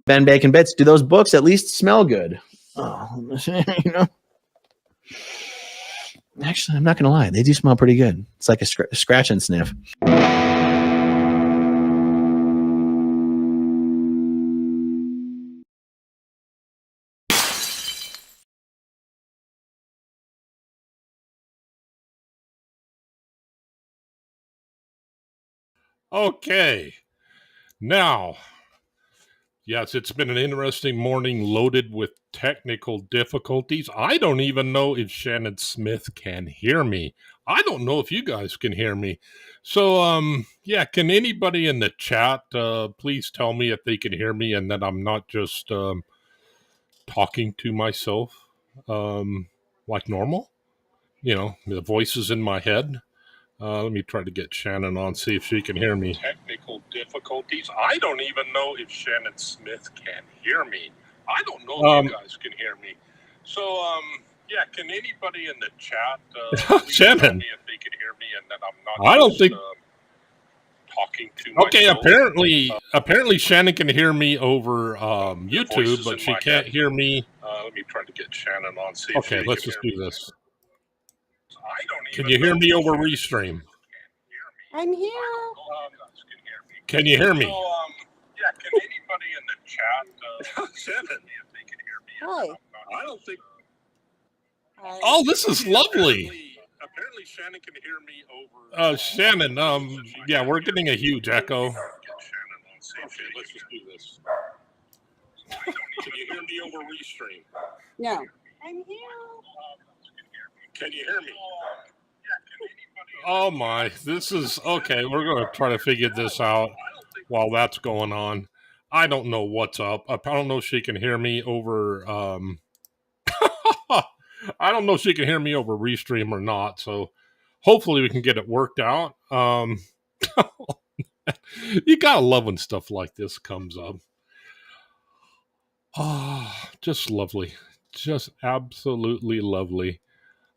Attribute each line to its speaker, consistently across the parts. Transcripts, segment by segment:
Speaker 1: Ben Bacon Bits, do those books at least smell good? Oh, you know. Actually, I'm not going to lie. They do smell pretty good. It's like a scratch and sniff.
Speaker 2: Okay. Now, yes, it's been an interesting morning loaded with technical difficulties. I don't even know if Shannon Smith can hear me. I don't know if you guys can hear me. So, yeah, can anybody in the chat please tell me if they can hear me and that I'm not just talking to myself like normal? You know, the voices in my head. Let me try to get Shannon on, see if she can hear me. Technical difficulties. I don't even know if Shannon Smith can hear me. I don't know if you guys can hear me. So, yeah, can anybody in the chat Shannon tell me if they can hear me and that I'm not talking to myself? Okay, apparently Shannon can hear me over YouTube, but she can't hear me. Let me try to get Shannon on, see if okay, let's just do this. Can you hear me over Restream?
Speaker 3: I'm here.
Speaker 2: Can you hear me? Yeah, can anybody in the chat Shannon, if they can hear me?
Speaker 3: Hi.
Speaker 2: I don't think. Oh, this is lovely. Apparently Shannon can hear me over. Shannon, yeah, we're getting a huge echo. Okay, let's just do this. Can you hear me over Restream?
Speaker 3: No. I'm here.
Speaker 2: Can you hear me? Oh my, this is okay. We're going to try to figure this out while that's going on. I don't know what's up. I don't know if she can hear me over I don't know if she can hear me over Restream or not. So hopefully we can get it worked out. You got to love when stuff like this comes up. Oh, just lovely. Just absolutely lovely.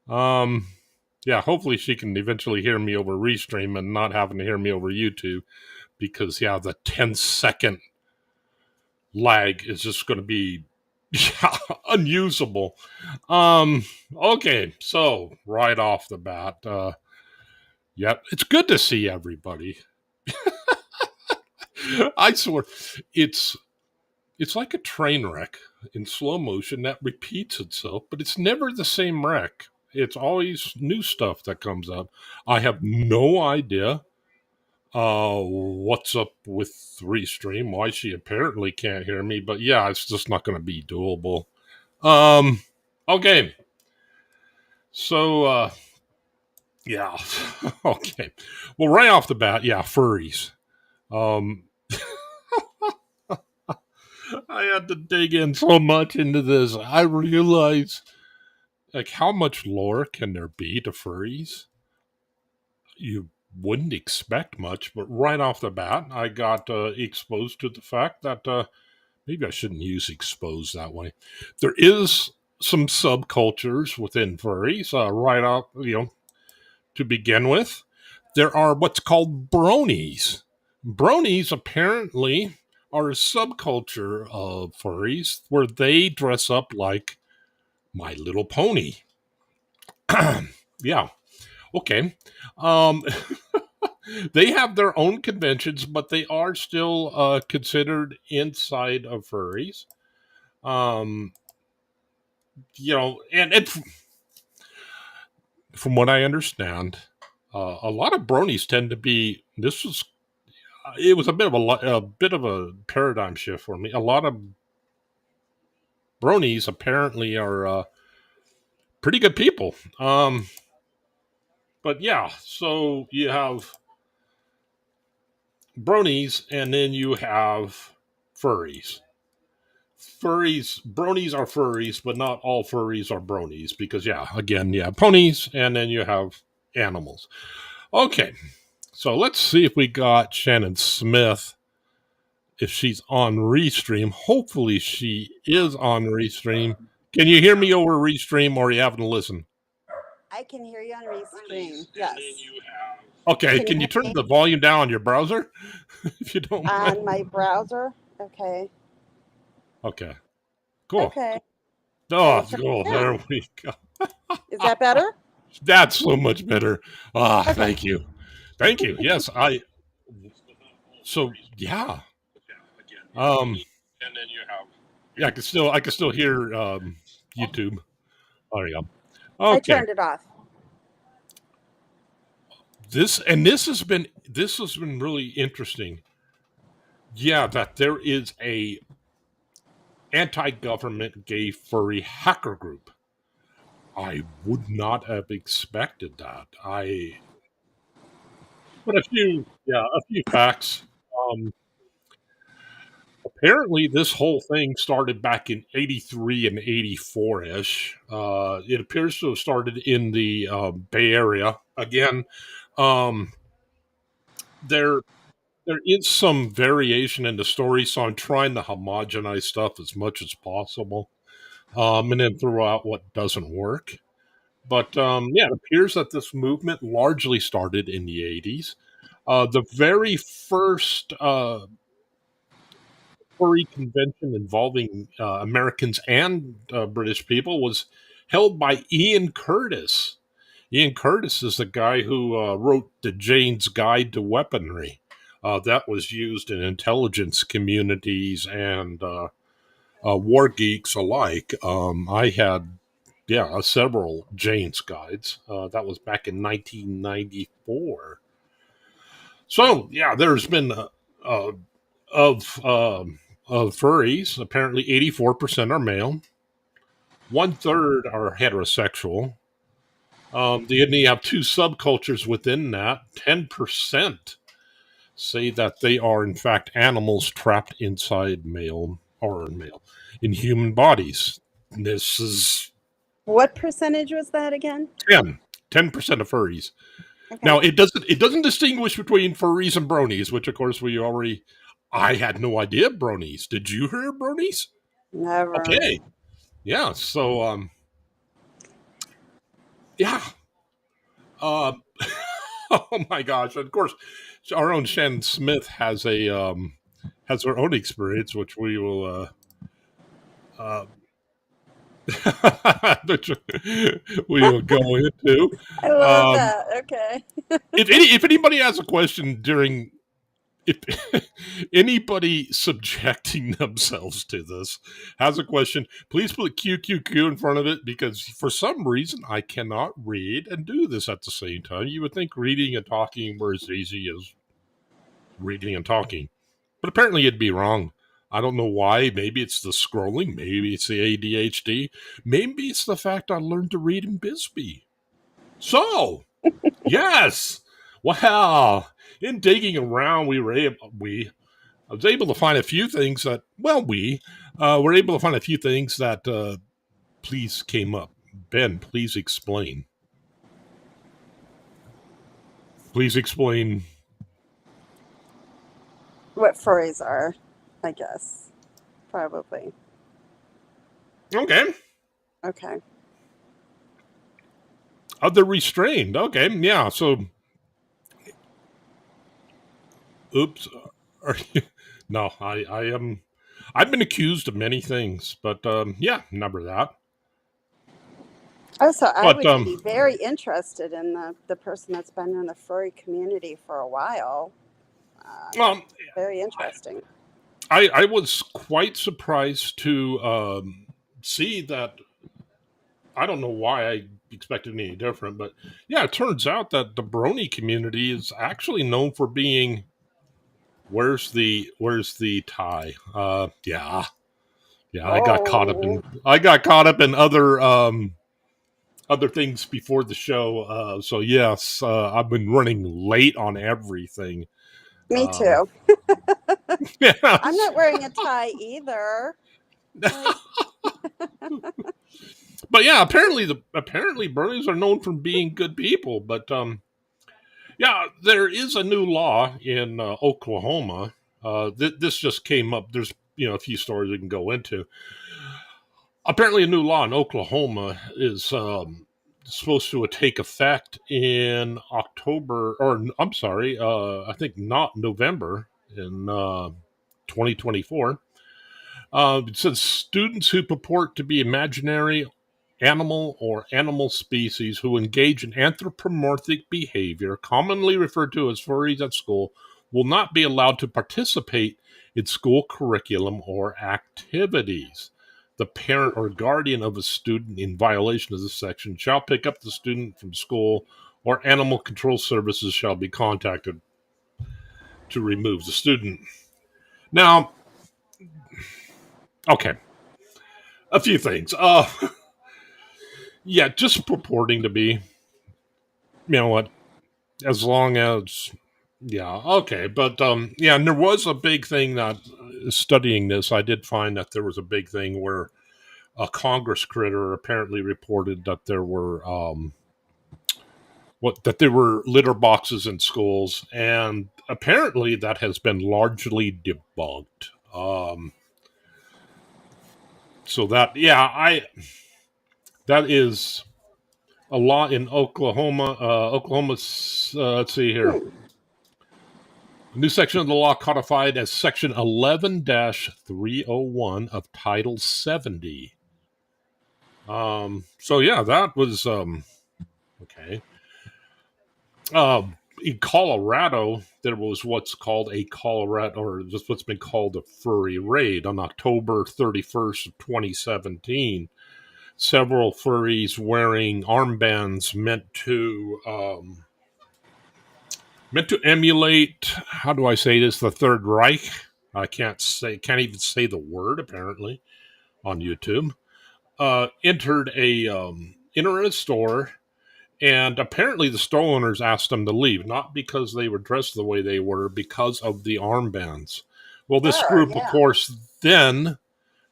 Speaker 2: Yeah, hopefully she can eventually hear me over Restream and not having to hear me over YouTube because, yeah, the 10-second lag is just going to be unusable. Okay, so right off the bat, yeah, it's good to see everybody. I swear, it's like a train wreck in slow motion that repeats itself, but it's never the same wreck. It's always new stuff that comes up. I have no idea what's up with Restream, why she apparently can't hear me, but yeah, it's just not going to be doable. Okay. So, yeah. Okay. Well, right off the bat, yeah, furries. I had to dig in so much into this. I realized, like, how much lore can there be to furries? You wouldn't expect much, but right off the bat, I got exposed to the fact that maybe I shouldn't use exposed that way. There is some subcultures within furries, right off, to begin with. There are what's called bronies. Bronies apparently are a subculture of furries where they dress up like My Little Pony. Yeah. Okay. They have their own conventions, but they are still considered inside of furries. And from what I understand, a lot of bronies tend to be. It was a bit of a paradigm shift for me. A lot of bronies apparently are pretty good people. But yeah, so you have bronies, and then you have furries. Bronies are furries, but not all furries are bronies because, yeah, again, you have ponies, and then you have animals. Okay, so let's see if we got Shannon Smith, if she's on Restream. Hopefully she is on Restream. Can you hear me over Restream, or are you having to listen?
Speaker 3: I can hear you on Restream, yes.
Speaker 2: Okay, can you turn the volume down on your browser? If you don't mind.
Speaker 3: On my browser? Okay.
Speaker 2: Okay. Cool.
Speaker 3: Okay.
Speaker 2: Oh,
Speaker 3: turn
Speaker 2: cool.
Speaker 3: it
Speaker 2: There
Speaker 3: down.
Speaker 2: we go.
Speaker 3: Is that better?
Speaker 2: That's so much better. Ah,
Speaker 3: Okay.
Speaker 2: thank you. Thank you. Yes, I. So yeah. Yeah, I can still hear YouTube. Oh, there you go.
Speaker 3: I
Speaker 2: Okay.
Speaker 3: turned it off.
Speaker 2: This has been really interesting. Yeah, that there is a anti-government gay furry hacker group. I would not have expected that. But a few facts. Um, Apparently, this whole thing started back in '83 and '84 ish. It appears to have started in the Bay Area. Again, um, there there is some variation in the story, so I'm trying to homogenize stuff as much as possible, and then throw out what doesn't work. But yeah, it appears that this movement largely started in the '80s. The very first furry convention involving Americans and British people was held by Ian Curtis. Ian Curtis is the guy who wrote the Jane's Guide to Weaponry. That was used in intelligence communities and war geeks alike. I had, several Jane's guides. That was back in 1994. So, yeah, there's been uh, of of furries. Apparently, 84% are male. 1/3 are heterosexual. Then you have two subcultures within that. 10% say that they are in fact animals trapped inside male in human bodies. This is
Speaker 3: What percentage was that again?
Speaker 2: 10% of furries.
Speaker 3: Okay.
Speaker 2: Now it doesn't distinguish between furries and bronies, which of course we already. I had no idea bronies. Did you hear bronies?
Speaker 3: Never.
Speaker 2: Okay, yeah. So yeah. Um, oh my gosh! Of course, our own Shannon Smith has her own experience, which we will uh, which we will go into.
Speaker 3: I love
Speaker 2: Um,
Speaker 3: that. Okay.
Speaker 2: if anybody has a question during if anybody subjecting themselves to this has a question, please put QQQ in front of it because for some reason I cannot read and do this at the same time. You would think reading and talking were as easy as reading and talking, but apparently it'd be wrong. I don't know why. Maybe it's the scrolling. Maybe it's the ADHD. Maybe it's the fact I learned to read in Bisbee. So, yes. Wow. In digging around, I was able to find a few things that, we were able to find a few things that please came up. Ben, please explain. Please explain.
Speaker 3: What furries are, I guess. Probably.
Speaker 2: Okay.
Speaker 3: Okay.
Speaker 2: They're restrained. Okay. Yeah. So, oops. Are you, no, I am. I've been accused of many things, but yeah, number that.
Speaker 3: Oh, so I
Speaker 2: But
Speaker 3: would be very interested in the person that's been in the furry community for a while.
Speaker 2: um,
Speaker 3: Very interesting.
Speaker 2: I was quite surprised to see that. I don't know why I expected any different, but yeah, it turns out that the brony community is actually known for being where's the tie? Yeah,
Speaker 3: Oh,
Speaker 2: I got caught up in other things before the show. So yes, I've been running late on everything.
Speaker 3: me
Speaker 2: Um,
Speaker 3: too. I'm
Speaker 2: yes.
Speaker 3: not wearing a tie either. Like,
Speaker 2: But yeah, apparently bronies are known for being good people. But yeah, there is a new law in Oklahoma. This just came up. There's a few stories we can go into. Apparently, a new law in Oklahoma is supposed to take effect in October, or I'm sorry, I think not November in 2024. It says students who purport to be imaginary animal or animal species who engage in anthropomorphic behavior, commonly referred to as furries at school, will not be allowed to participate in school curriculum or activities. The parent or guardian of a student in violation of this section shall pick up the student from school, or animal control services shall be contacted to remove the student. Now, okay, a few things. Yeah, just purporting to be, you know what, as long as, yeah, okay. But, yeah, and there was a big thing that studying this, I did find that there was a big thing where a Congress critter apparently reported that there were, that there were litter boxes in schools, and apparently that has been largely debunked. So that, yeah, that is a law in Oklahoma. Let's see here. A new section of the law codified as Section 11-301 of Title 70. So yeah, that was okay. In Colorado, there was what's called a Colorado, or just what's been called a furry raid on October 31st of 2017. Several furries wearing armbands meant to emulate, how do I say this, the Third Reich. I can't even say the word apparently on YouTube. Entered a internet store, and apparently the store owners asked them to leave, not because they were dressed the way they were, because of the armbands. Well, this
Speaker 3: Sure,
Speaker 2: group, of
Speaker 3: yeah.
Speaker 2: course, then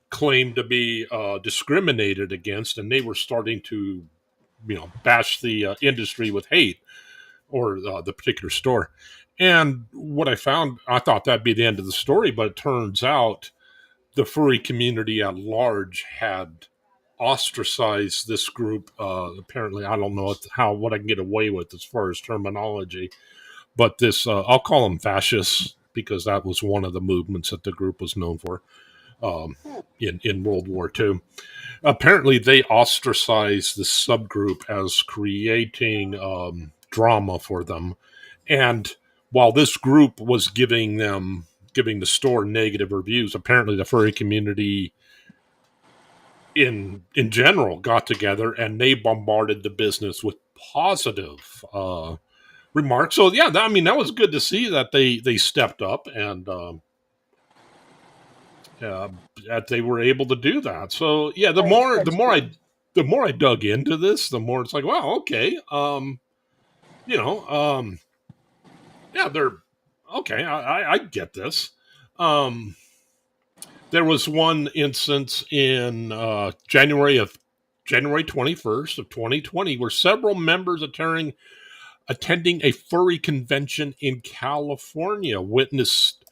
Speaker 2: claimed to be discriminated against, and they were starting to, bash the industry with hate, or the particular store. And what I found, I thought that'd be the end of the story, but it turns out the furry community at large had ostracized this group. Apparently, I don't know what I can get away with as far as terminology, but this, I'll call them fascists, because that was one of the movements that the group was known for in World War II. Apparently, they ostracized this subgroup as creating drama for them. And while this group was giving the store negative reviews, apparently the furry community in general got together and they bombarded the business with positive remarks. So yeah, that was good to see that they stepped up, and that they were able to do that. So yeah, the more I dug into this, the more it's like, wow, okay, yeah, they're okay. I get this. There was one instance in January 21st of 2020 where several members attending a furry convention in California witnessed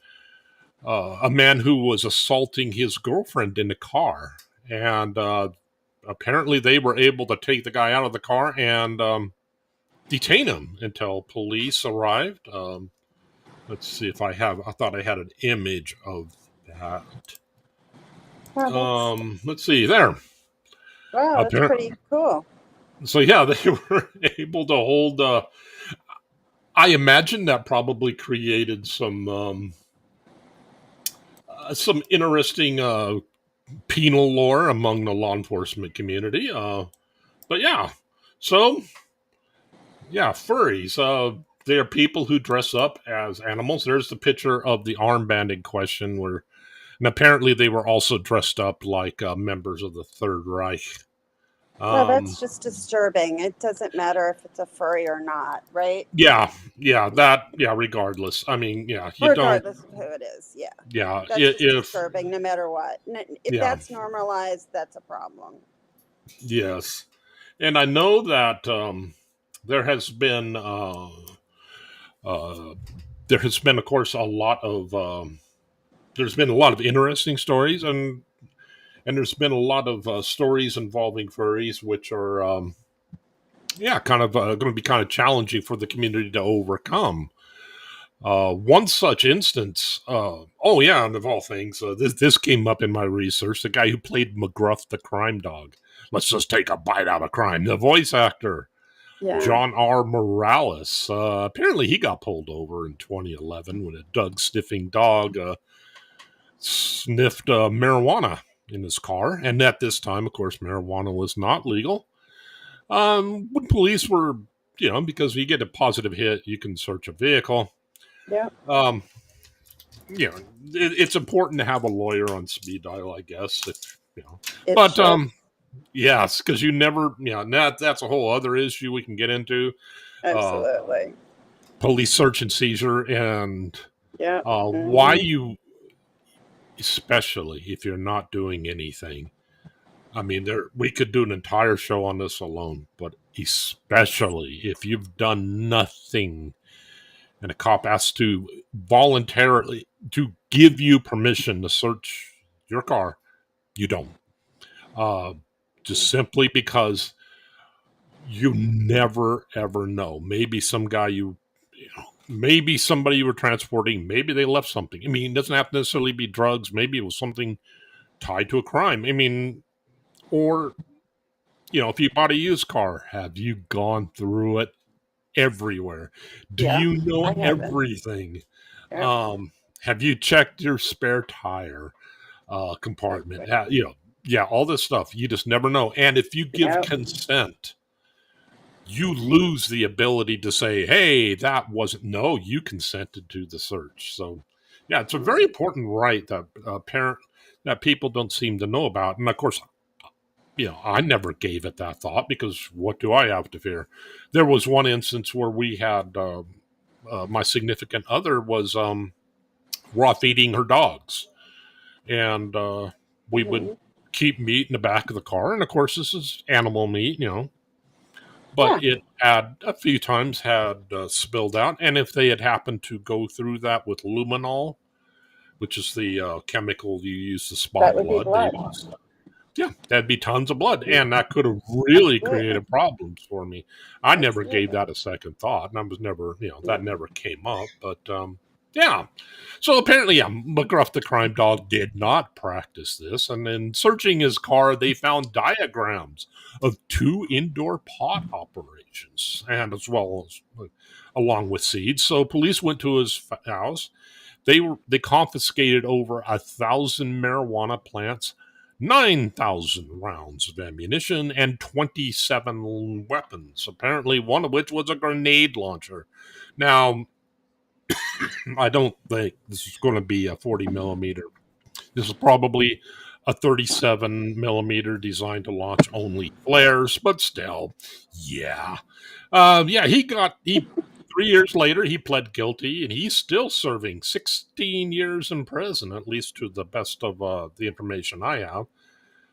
Speaker 2: a man who was assaulting his girlfriend in the car, and apparently they were able to take the guy out of the car and detain him until police arrived. Let's see if I thought I had an image of that. Let's see there.
Speaker 3: Wow, that's pretty cool.
Speaker 2: So yeah, they were able to hold. I imagine that probably created some interesting penal lore among the law enforcement community. But yeah, so yeah, furries. They are people who dress up as animals. There's the picture of the armband in question, and apparently they were also dressed up like members of the Third Reich.
Speaker 3: Well, that's just disturbing. It doesn't matter if it's a furry or not, right?
Speaker 2: Yeah, regardless. I mean, yeah,
Speaker 3: regardless of who it is, yeah.
Speaker 2: Yeah,
Speaker 3: that's disturbing no matter what. If that's normalized, that's a problem.
Speaker 2: Yes, and I know that there has been, of course, a lot of there's been a lot of interesting stories, and there's been a lot of stories involving furries, which are, kind of going to be kind of challenging for the community to overcome. One such instance, and of all things, this came up in my research. The guy who played McGruff the crime dog. Let's just take a bite out of crime. The voice actor,
Speaker 3: Yeah.
Speaker 2: John R. Morales. Apparently, he got pulled over in 2011 when a dog sniffing dog sniffed marijuana in his car. And at this time, of course, marijuana was not legal. When police were, because you get a positive hit, you can search a vehicle.
Speaker 3: Yeah.
Speaker 2: It's important to have a lawyer on speed dial, I guess.
Speaker 3: It
Speaker 2: But
Speaker 3: should.
Speaker 2: yes, because you never, that's a whole other issue we can get into.
Speaker 3: Absolutely.
Speaker 2: Police search and seizure, and
Speaker 3: Yeah.
Speaker 2: why you, especially if you're not doing anything. I mean, we could do an entire show on this alone, but especially if you've done nothing and a cop has to voluntarily to give you permission to search your car, you don't. Just simply because you never ever know. Maybe some guy maybe somebody you were transporting, maybe they left something. I mean, it doesn't have to necessarily be drugs. Maybe it was something tied to a crime. I mean, or if you bought a used car, have you gone through it everywhere? Do
Speaker 3: Yeah,
Speaker 2: you know
Speaker 3: I haven't.
Speaker 2: everything?
Speaker 3: Yeah.
Speaker 2: Have you checked your spare tire compartment? All this stuff. You just never know. And if you give
Speaker 3: Yeah.
Speaker 2: consent, you lose the ability to say, hey, that wasn't, no, you consented to the search. So, yeah, it's a very important right that that people don't seem to know about. And of course, I never gave it that thought because what do I have to fear? There was one instance where we had my significant other was raw feeding her dogs, and we would
Speaker 3: Mhm.
Speaker 2: keep meat in the back of the car. And of course, this is animal meat, but
Speaker 3: Yeah.
Speaker 2: it had a few times had spilled out. And if they had happened to go through that with luminol, which is the chemical you use to spot
Speaker 3: That would be
Speaker 2: blood,
Speaker 3: blood.
Speaker 2: that'd be tons of blood, and that could have really
Speaker 3: Absolutely.
Speaker 2: created problems for me. I never gave
Speaker 3: Absolutely.
Speaker 2: that a second thought, and I was never, that never came up. But yeah, so apparently, McGruff the crime dog did not practice this, and in searching his car, they found diagrams of 2 indoor pot operations, and as well as along with seeds. So police went to his house. They confiscated over 1,000 marijuana plants, 9,000 rounds of ammunition, and 27 weapons, apparently one of which was a grenade launcher. Now, I don't think this is going to be a 40 millimeter. This is probably a 37 millimeter designed to launch only flares, but still, yeah. He 3 years later, he pled guilty, and he's still serving 16 years in prison, at least to the best of the information I have.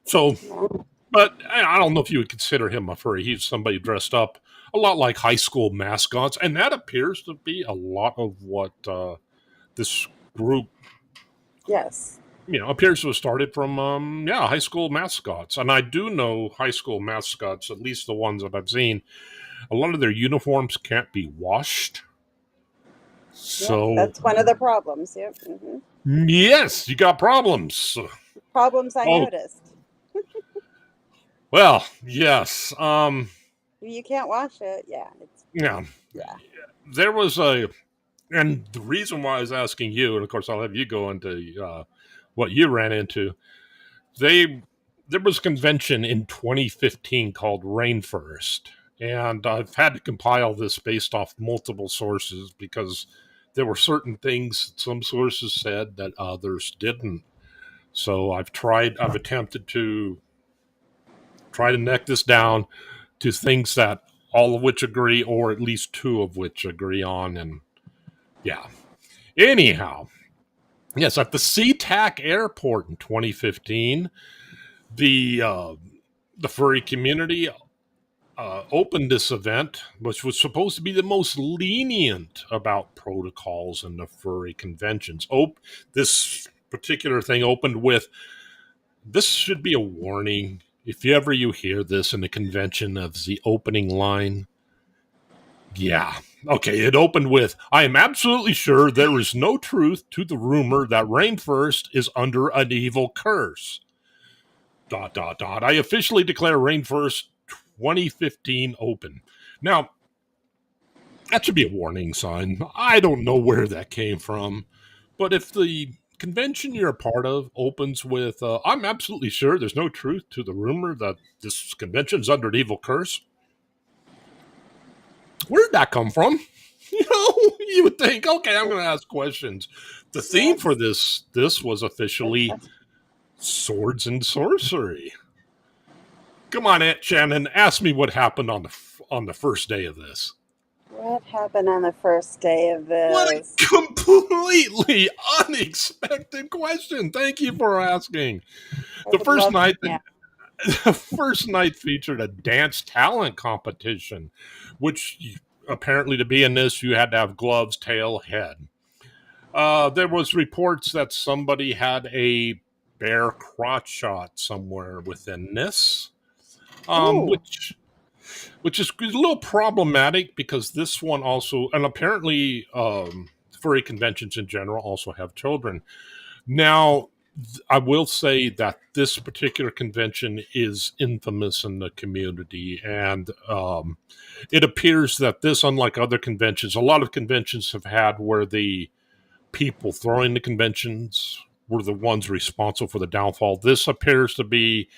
Speaker 2: So, but I don't know if you would consider him a furry. He's somebody dressed up a lot like high school mascots, and that appears to be a lot of what this group,
Speaker 3: Yes.
Speaker 2: appears to have started from, high school mascots. And I do know high school mascots, at least the ones that I've seen, a lot of their uniforms can't be washed. So,
Speaker 3: That's one of the problems. Yep.
Speaker 2: yes, you got problems.
Speaker 3: Problems I noticed.
Speaker 2: Well, yes.
Speaker 3: You can't wash it. Yeah.
Speaker 2: Yeah. There was and the reason why I was asking you, and of course I'll have you go into what you ran into. There was a convention in 2015 called Rainforest, and I've had to compile this based off multiple sources because there were certain things some sources said that others didn't. So I've attempted to try to neck this down to things that all of which agree, or at least 2 of which agree on, and yeah. Anyhow, yes, at the SeaTac Airport in 2015, the furry community opened this event, which was supposed to be the most lenient about protocols and the furry conventions. This particular thing opened with, this should be a warning. If you hear this in a convention of the opening line, yeah, Okay, it opened with, I am absolutely sure there is no truth to the rumor that Rainforest is under an evil curse. ... I officially declare Rainforest 2015 open. Now, that should be a warning sign. I don't know where that came from, but if the convention you're a part of opens with, I'm absolutely sure there's no truth to the rumor that this convention's under an evil curse, where'd that come from? You would think, okay, I'm going to ask questions. The theme for this was officially swords and sorcery. Come on, Aunt Shannon, ask me what happened on the first day of this.
Speaker 3: What happened on the first day of
Speaker 2: What a
Speaker 3: this?
Speaker 2: completely unexpected question. Thank you for asking. The first night, the first night featured a dance talent competition, which apparently to be in this, you had to have gloves, tail, head. There was reports that somebody had a bear crotch shot somewhere within this, which is a little problematic because this one also, and apparently furry conventions in general also have children. Now, I will say that this particular convention is infamous in the community, and it appears that this, unlike other conventions, a lot of conventions have had where the people throwing the conventions were the ones responsible for the downfall. This appears to be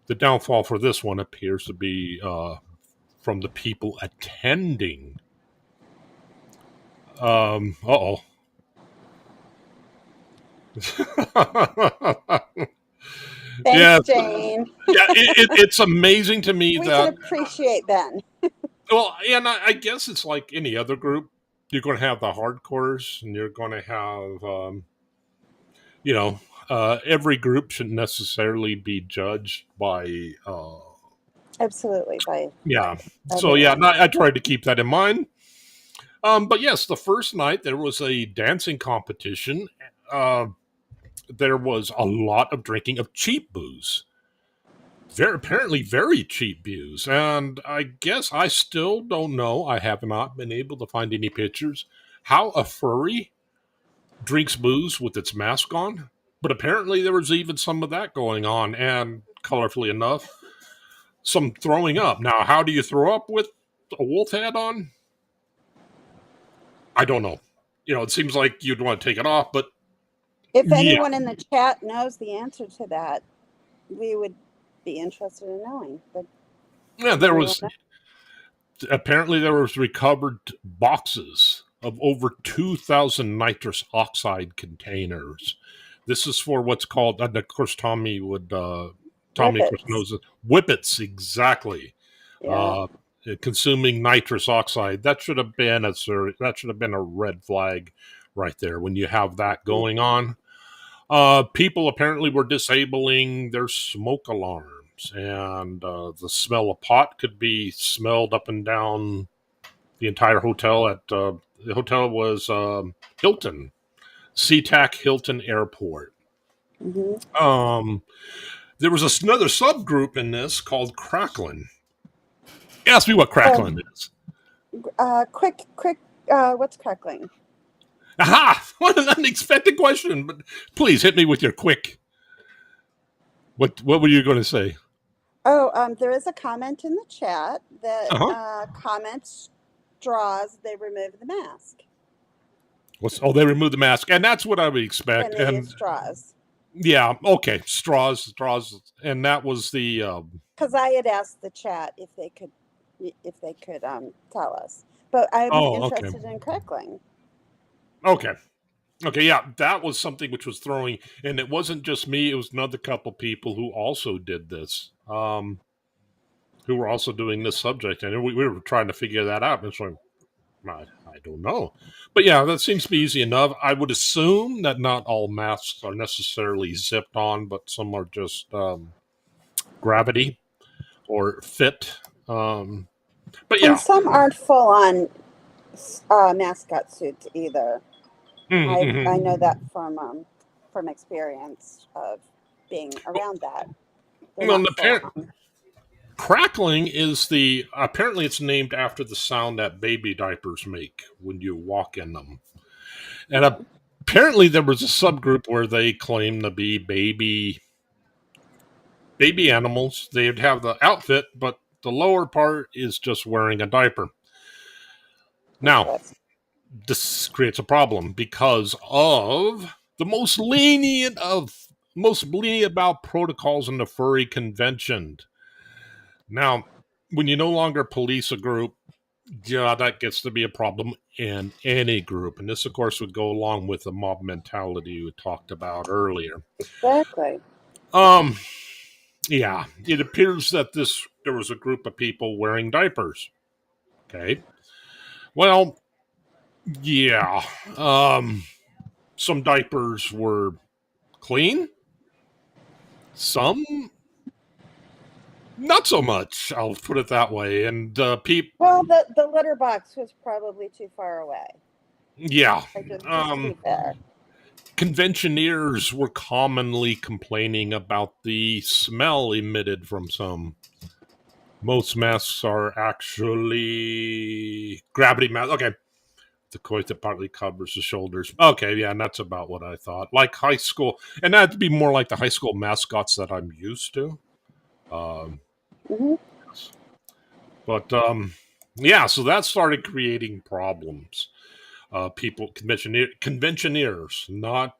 Speaker 2: the downfall for this one appears to be from the people attending. Uh-oh.
Speaker 3: Thanks, Jane.
Speaker 2: Yeah, it's amazing to me
Speaker 3: we
Speaker 2: that
Speaker 3: can appreciate Ben.
Speaker 2: well, and I guess it's like any other group. You're going to have the hardcores, and you're going to have, every group shouldn't necessarily be judged by.
Speaker 3: Absolutely, by
Speaker 2: Yeah. So yeah, I tried to keep that in mind. But yes, the first night there was a dancing competition. There was a lot of drinking of cheap booze. Apparently very cheap booze. And I guess I still don't know. I have not been able to find any pictures how a furry drinks booze with its mask on. But apparently there was even some of that going on. And colorfully enough, some throwing up. Now, how do you throw up with a wolf hat on? I don't know. It seems like you'd want to take it off, but
Speaker 3: if anyone in the chat knows the answer to that, we would be interested in knowing. But
Speaker 2: yeah, apparently there was recovered boxes of over 2,000 nitrous oxide containers. This is for what's called, and of course Tommy knows it. Whippets, exactly.
Speaker 3: Yeah.
Speaker 2: Consuming nitrous oxide. That should have been a red flag right there when you have that going on. People apparently were disabling their smoke alarms, and the smell of pot could be smelled up and down the entire hotel. The hotel was Hilton, SeaTac Hilton Airport.
Speaker 3: Mm-hmm.
Speaker 2: There was another subgroup in this called Cracklin. Ask me what Cracklin is.
Speaker 3: Quick, what's crackling?
Speaker 2: Aha! What an unexpected question, but please hit me with your quick. What were you going to say?
Speaker 3: Oh, there is a comment in the chat that comments straws, they remove the mask.
Speaker 2: They remove the mask, and that's what I would expect.
Speaker 3: And they use straws.
Speaker 2: Yeah, okay, straws, and that was the.
Speaker 3: Because I had asked the chat if they could tell us, but I'm interested in crackling.
Speaker 2: Okay, yeah, that was something which was throwing, and it wasn't just me; it was another couple people who also did this, who were also doing this subject, and we were trying to figure that out. And it's like, I don't know, but yeah, that seems to be easy enough. I would assume that not all masks are necessarily zipped on, but some are just gravity or fit. But yeah,
Speaker 3: and some aren't full on mascot suits either. Mm-hmm. I know that from experience of being around that.
Speaker 2: Crackling is apparently it's named after the sound that baby diapers make when you walk in them. And apparently there was a subgroup where they claim to be baby animals. They'd have the outfit, but the lower part is just wearing a diaper. Now, this creates a problem because of the most lenient about protocols in the furry convention. Now, when you no longer police a group, yeah, that gets to be a problem in any group. And this, of course, would go along with the mob mentality we talked about earlier.
Speaker 3: Exactly.
Speaker 2: Yeah, it appears that there was a group of people wearing diapers. Okay. Well, yeah. Some diapers were clean. Some not so much. I'll put it that way. And people.
Speaker 3: Well, the litter box was probably too far away.
Speaker 2: Yeah.
Speaker 3: Just to be fair.
Speaker 2: Conventioneers were commonly complaining about the smell emitted from some. Most masks are actually gravity masks. Okay. The coat that partly covers the shoulders. Okay, yeah, and that's about what I thought. Like high school, and that'd be more like the high school mascots that I'm used to.
Speaker 3: Mm-hmm.
Speaker 2: But yeah, so that started creating problems. People, conventioneers, not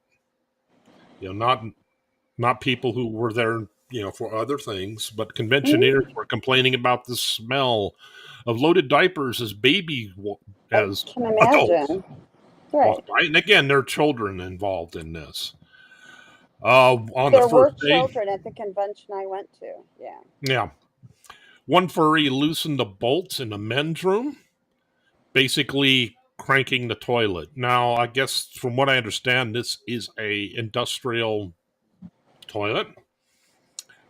Speaker 2: people who were there, for other things, but conventioneers were complaining about the smell of loaded diapers as as
Speaker 3: I can imagine.
Speaker 2: adults.
Speaker 3: Right.
Speaker 2: And again, there are children involved in this. On
Speaker 3: There
Speaker 2: the
Speaker 3: were
Speaker 2: first day,
Speaker 3: children at the convention I went to. Yeah.
Speaker 2: yeah, one furry loosened the bolts in the men's room, basically cranking the toilet. Now, I guess from what I understand, this is a industrial toilet,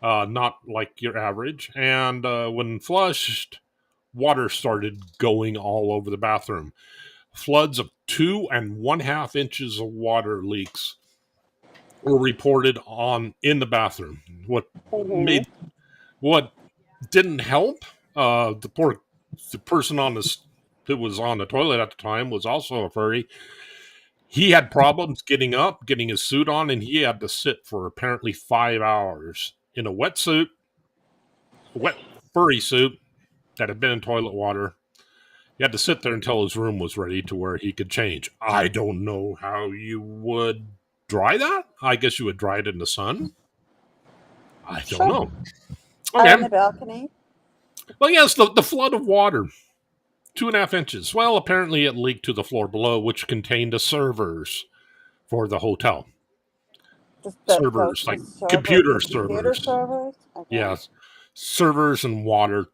Speaker 2: not like your average. And when flushed, water started going all over the bathroom. Floods of 2.5 inches of water leaks were reported in the bathroom. What didn't help, the person who was on the toilet at the time was also a furry. He had problems getting up, getting his suit on, and he had to sit for apparently 5 hours in a wet furry suit that had been in toilet water. He had to sit there until his room was ready to where he could change. I don't know how you would dry that. I guess you would dry it in the sun. I don't know.
Speaker 3: Okay. On the balcony?
Speaker 2: Well, yes, the flood of water. 2.5 inches. Well, apparently it leaked to the floor below, which contained the servers for the hotel. Servers, like computer servers. Okay. Yes. Servers and water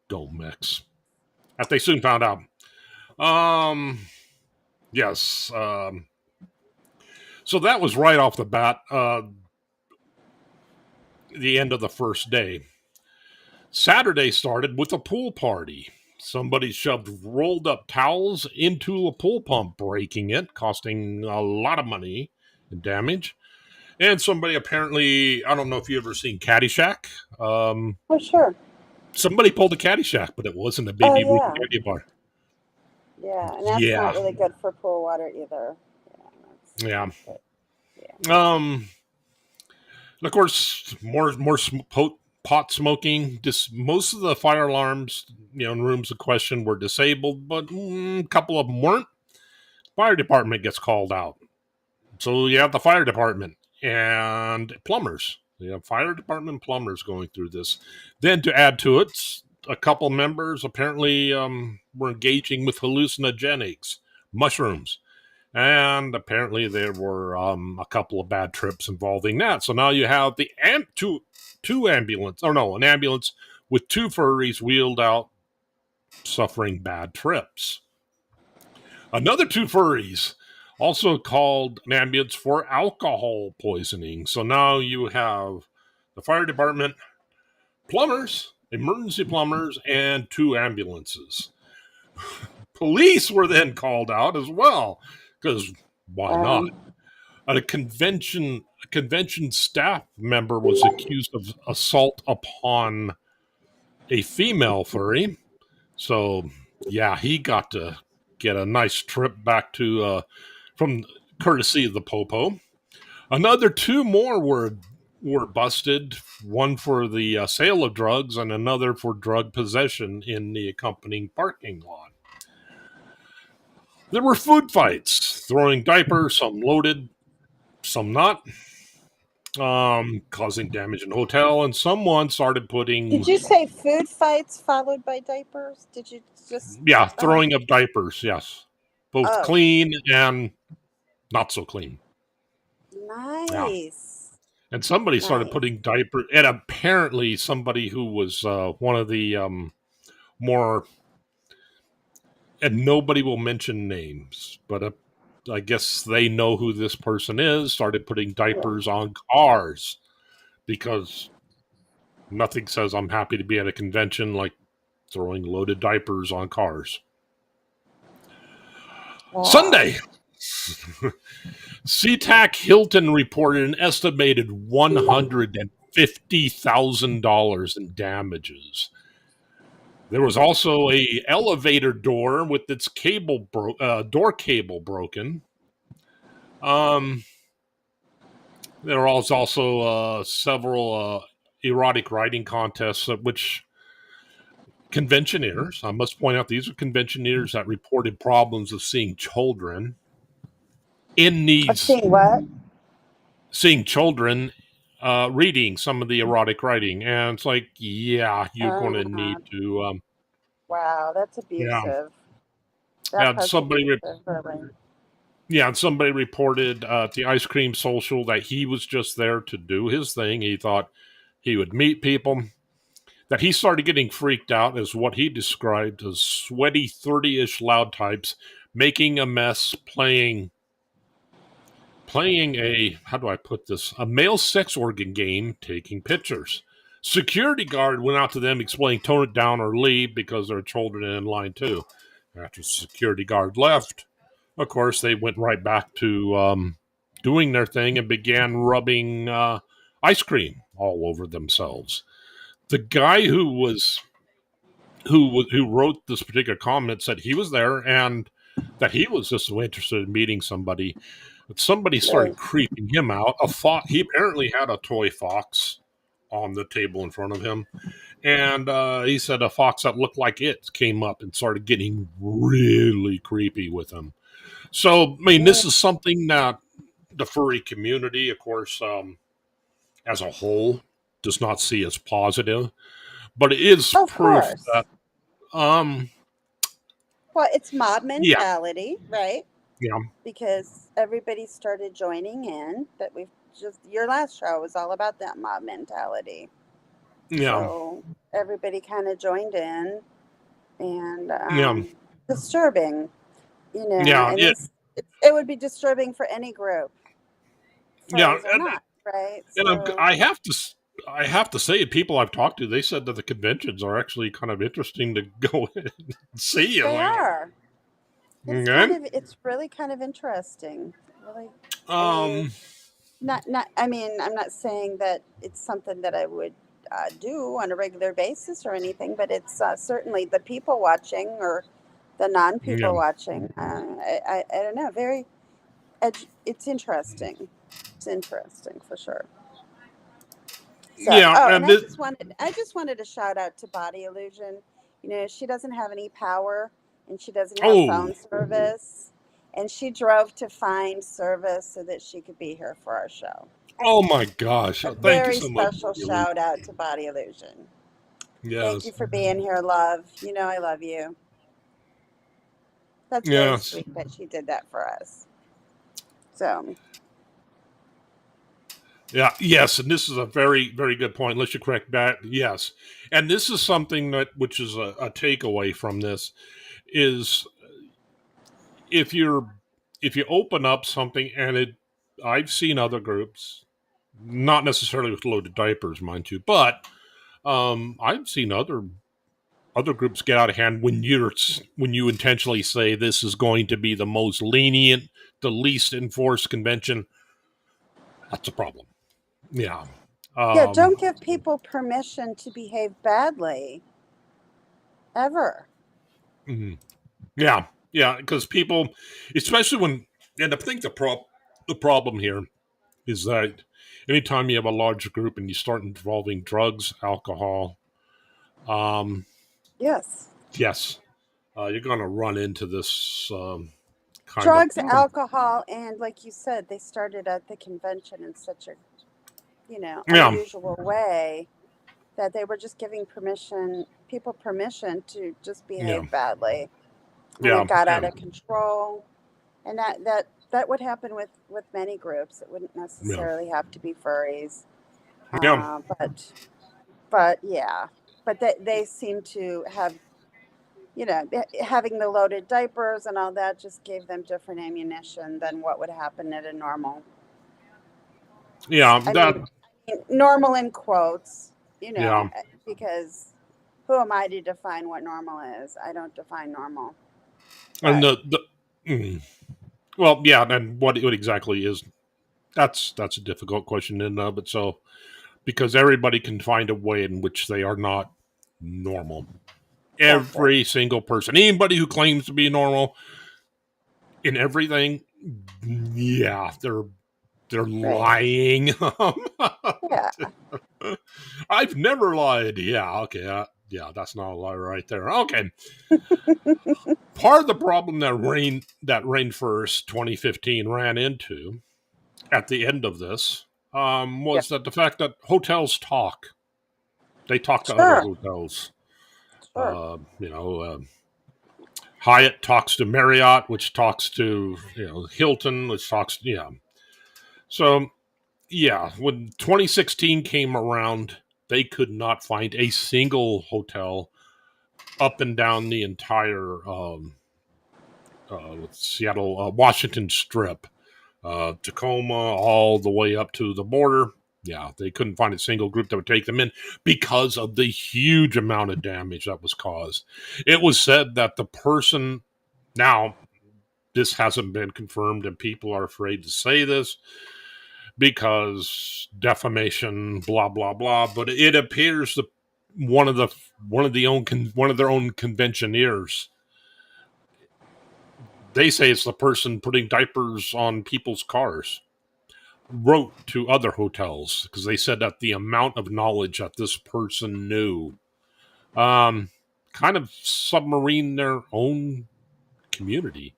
Speaker 2: don't mix. That they soon found out. Yes. So that was right off the bat, the end of the first day. Saturday started with a pool party. Somebody shoved rolled up towels into a pool pump, breaking it, costing a lot of money and damage. And somebody apparently, I don't know if you've ever seen Caddyshack.
Speaker 3: Oh, sure.
Speaker 2: Somebody pulled a Caddyshack, but it wasn't a baby candy bar.
Speaker 3: Yeah, and that's not really good for pool water either.
Speaker 2: Yeah. And of course, more pot smoking. Most of the fire alarms, in rooms in question were disabled, but a couple of them weren't. Fire department gets called out. So you have the fire department and plumbers. You have fire department plumbers going through this. Then to add to it, a couple members apparently were engaging with hallucinogenics, mushrooms. And apparently there were a couple of bad trips involving that. So now you have the an ambulance with 2 furries wheeled out suffering bad trips. Another 2 furries also called an ambulance for alcohol poisoning. So now you have the fire department, plumbers, emergency plumbers, and 2 ambulances. Police were then called out as well, because why not? A convention staff member was accused of assault upon a female furry. So, yeah, he got to get a nice trip back to from courtesy of the Popo. Another two more were busted. One for the sale of drugs, and another for drug possession in the accompanying parking lot. There were food fights, throwing diapers, some loaded, some not, causing damage in the hotel, and someone started putting.
Speaker 3: Did you say food fights followed by diapers? Did you just?
Speaker 2: Yeah, throwing of diapers, yes. Both
Speaker 3: Oh,
Speaker 2: clean and not so clean. Yeah.
Speaker 3: nice.
Speaker 2: And somebody started
Speaker 3: Nice.
Speaker 2: putting diapers, and apparently somebody who was one of the more, and nobody will mention names, but I guess they know who this person is, started putting diapers on cars because nothing says I'm happy to be at a convention like throwing loaded diapers on cars.
Speaker 3: Wow.
Speaker 2: Sunday. SeaTac Hilton reported an estimated $150,000 in damages. There was also a elevator door with its door cable broken. There was also several erotic writing contests at which conventioneers, I must point out these are conventioneers that reported problems of seeing children in these.
Speaker 3: Seeing what?
Speaker 2: Seeing children reading some of the erotic writing. And it's like, yeah, you're going to need to.
Speaker 3: Wow, that's
Speaker 2: Yeah.
Speaker 3: abusive.
Speaker 2: And somebody
Speaker 3: really.
Speaker 2: Yeah, and somebody reported at the ice cream social that he was just there to do his thing. He thought he would meet people. That he started getting freaked out as what he described as sweaty 30-ish loud types making a mess, playing a, how do I put this, a male sex organ game, taking pictures. Security guard went out to them explaining tone it down or leave because there are children in line too. After security guard left, of course, they went right back to doing their thing and began rubbing ice cream all over themselves. The guy who wrote this particular comment said he was there and that he was just so interested in meeting somebody. But somebody started creeping him out. He apparently had a toy fox on the table in front of him. And he said a fox that looked like it came up and started getting really creepy with him. So, I mean, this is something that the furry community, of course, as a whole, does not see as positive. But it is proof that.
Speaker 3: Well, it's mob mentality, right?
Speaker 2: Yeah.
Speaker 3: Because everybody started joining in. That your last show was all about that mob mentality.
Speaker 2: Yeah.
Speaker 3: So everybody kind of joined in, and disturbing,
Speaker 2: Yeah.
Speaker 3: And it would be disturbing for any group.
Speaker 2: Yeah,
Speaker 3: or not, right?
Speaker 2: And
Speaker 3: so,
Speaker 2: I have to say, people I've talked to, they said that the conventions are actually kind of interesting to go and see.
Speaker 3: They are. It's really kind of interesting. Really. I mean, I'm not saying that it's something that I would do on a regular basis or anything, but it's certainly the people watching or the non-people watching. I don't know. It's interesting. It's interesting for sure. So, and I just wanted to shout out to Body Illusion. She doesn't have any power and she doesn't have phone service, and she drove to find service so that she could be here for our show.
Speaker 2: Oh my gosh! Thank you so much.
Speaker 3: Very special shout out to Body Illusion.
Speaker 2: Yes.
Speaker 3: Thank you for being here, love. I love you. That's very sweet that she did that for us. So.
Speaker 2: Yeah, yes, and this is a very, very good point. Let's correct that. Yes, and this is something which is a takeaway from this is if you open up something and I've seen other groups, not necessarily with loaded diapers, mind you, but I've seen other groups get out of hand when you intentionally say this is going to be the most lenient, the least enforced convention. That's a problem. Yeah.
Speaker 3: Don't give people permission to behave badly. ever.
Speaker 2: Mhm. Yeah, because people, especially when, and I think the problem here is that anytime you have a large group and you start involving drugs, alcohol, um,
Speaker 3: Yes.
Speaker 2: yes, you're going to run into this kind of
Speaker 3: Drugs, alcohol, and like you said, they started at the convention in such a,
Speaker 2: yeah,
Speaker 3: unusual way that they were just giving people permission to just
Speaker 2: yeah,
Speaker 3: behave badly, and
Speaker 2: yeah,
Speaker 3: it got out
Speaker 2: yeah,
Speaker 3: of control. And that would happen with many groups. It wouldn't
Speaker 2: yeah,
Speaker 3: necessarily have to be furries,
Speaker 2: yeah,
Speaker 3: but yeah, but they seem to have, having the loaded diapers and all that just gave them different ammunition than what would happen at a normal.
Speaker 2: yeah,
Speaker 3: I
Speaker 2: that,
Speaker 3: mean, normal in quotes,
Speaker 2: yeah,
Speaker 3: because who am I to define what normal is? I don't define normal.
Speaker 2: and
Speaker 3: But
Speaker 2: mm, well, yeah, and what exactly is that's a difficult question in and of itself because everybody can find a way in which they are not normal.
Speaker 3: exactly.
Speaker 2: Every single person, anybody who claims to be normal in everything, yeah, they're
Speaker 3: Right.
Speaker 2: lying.
Speaker 3: Yeah.
Speaker 2: I've never lied. Yeah, okay, yeah, that's not a lie right there. Okay, part of the problem that Rain First 2015 ran into at the end of this
Speaker 3: Yeah.
Speaker 2: was that the fact that hotels talk. They talk to other
Speaker 3: Sure.
Speaker 2: hotels.
Speaker 3: Sure.
Speaker 2: You know, Hyatt talks to Marriott, which talks to Hilton, which talks. Yeah. So yeah, when 2016 came around, they could not find a single hotel up and down the entire Seattle, Washington Strip, Tacoma, all the way up to the border. Yeah, they couldn't find a single group that would take them in because of the huge amount of damage that was caused. It was said that the person, now, this hasn't been confirmed, and people are afraid to say this because defamation, blah blah blah. But it appears that one of the one of their own conventioneers, they say it's the person putting diapers on people's cars, wrote to other hotels because they said that the amount of knowledge that this person knew um, kind of submarine their own community.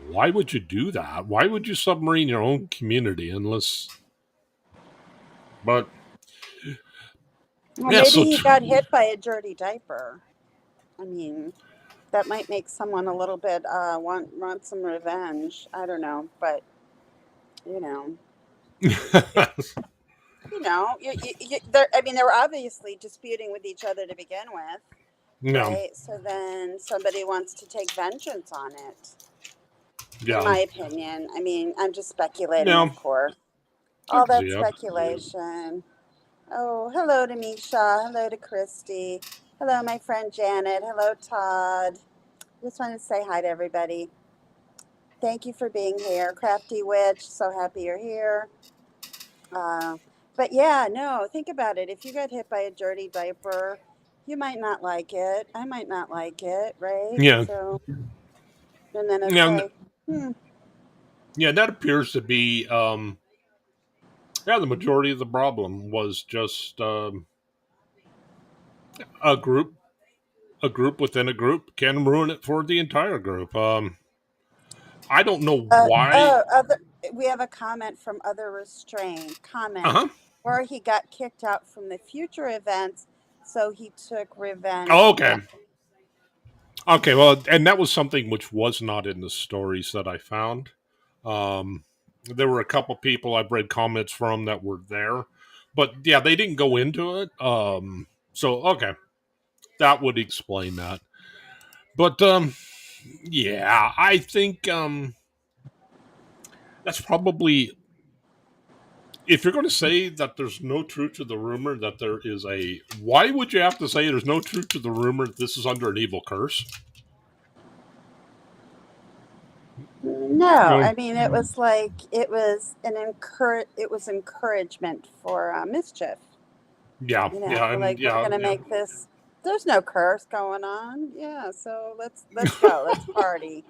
Speaker 2: Why would you do that? Why would you submarine your own community unless? But
Speaker 3: Well,
Speaker 2: yeah,
Speaker 3: maybe
Speaker 2: so
Speaker 3: he got hit by a dirty diaper. I mean, that might make someone a little bit want some revenge. I don't know, but you know, I mean, they were obviously disputing with each other to begin with,
Speaker 2: no,
Speaker 3: right? So then somebody wants to take vengeance on it. In
Speaker 2: yeah,
Speaker 3: my opinion, I mean, I'm just speculating,
Speaker 2: no,
Speaker 3: of course.
Speaker 2: I
Speaker 3: All
Speaker 2: can
Speaker 3: that
Speaker 2: see it.
Speaker 3: speculation. Oh, hello to Misha. Hello to Christy. Hello, my friend Janet. Hello, Todd. Just wanted to say hi to everybody. Thank you for being here. Crafty Witch, so happy you're here. Uh, but yeah, no, think about it. If you got hit by a dirty diaper, you might not like it. I might not like it, right?
Speaker 2: Yeah,
Speaker 3: So, and then it's
Speaker 2: yeah,
Speaker 3: like, hmm,
Speaker 2: yeah. That appears to be yeah. The majority of the problem was just a group, a group within a group can ruin it for the entire group. I don't know why.
Speaker 3: we have a comment from Other Restrained.
Speaker 2: Uh
Speaker 3: Comment,
Speaker 2: huh.
Speaker 3: or he got kicked out from the future events, so he took revenge.
Speaker 2: Oh,
Speaker 3: Yeah.
Speaker 2: okay. Okay. Well, and that was something which was not in the stories that I found. Um, there were a couple people I've read comments from that were there, but yeah, they didn't go into it. So okay, that would explain that. But yeah, I think that's probably, if you're going to say that there's no truth to the rumor that there is a, why would you have to say there's no truth to the rumor that this is under an evil curse?
Speaker 3: No,
Speaker 2: No.
Speaker 3: I mean it was like it was encouragement for mischief.
Speaker 2: Yeah, yeah, and
Speaker 3: Like we're
Speaker 2: yeah,
Speaker 3: gonna
Speaker 2: yeah,
Speaker 3: make this. There's no curse going on. Yeah, so let's go. Let's party.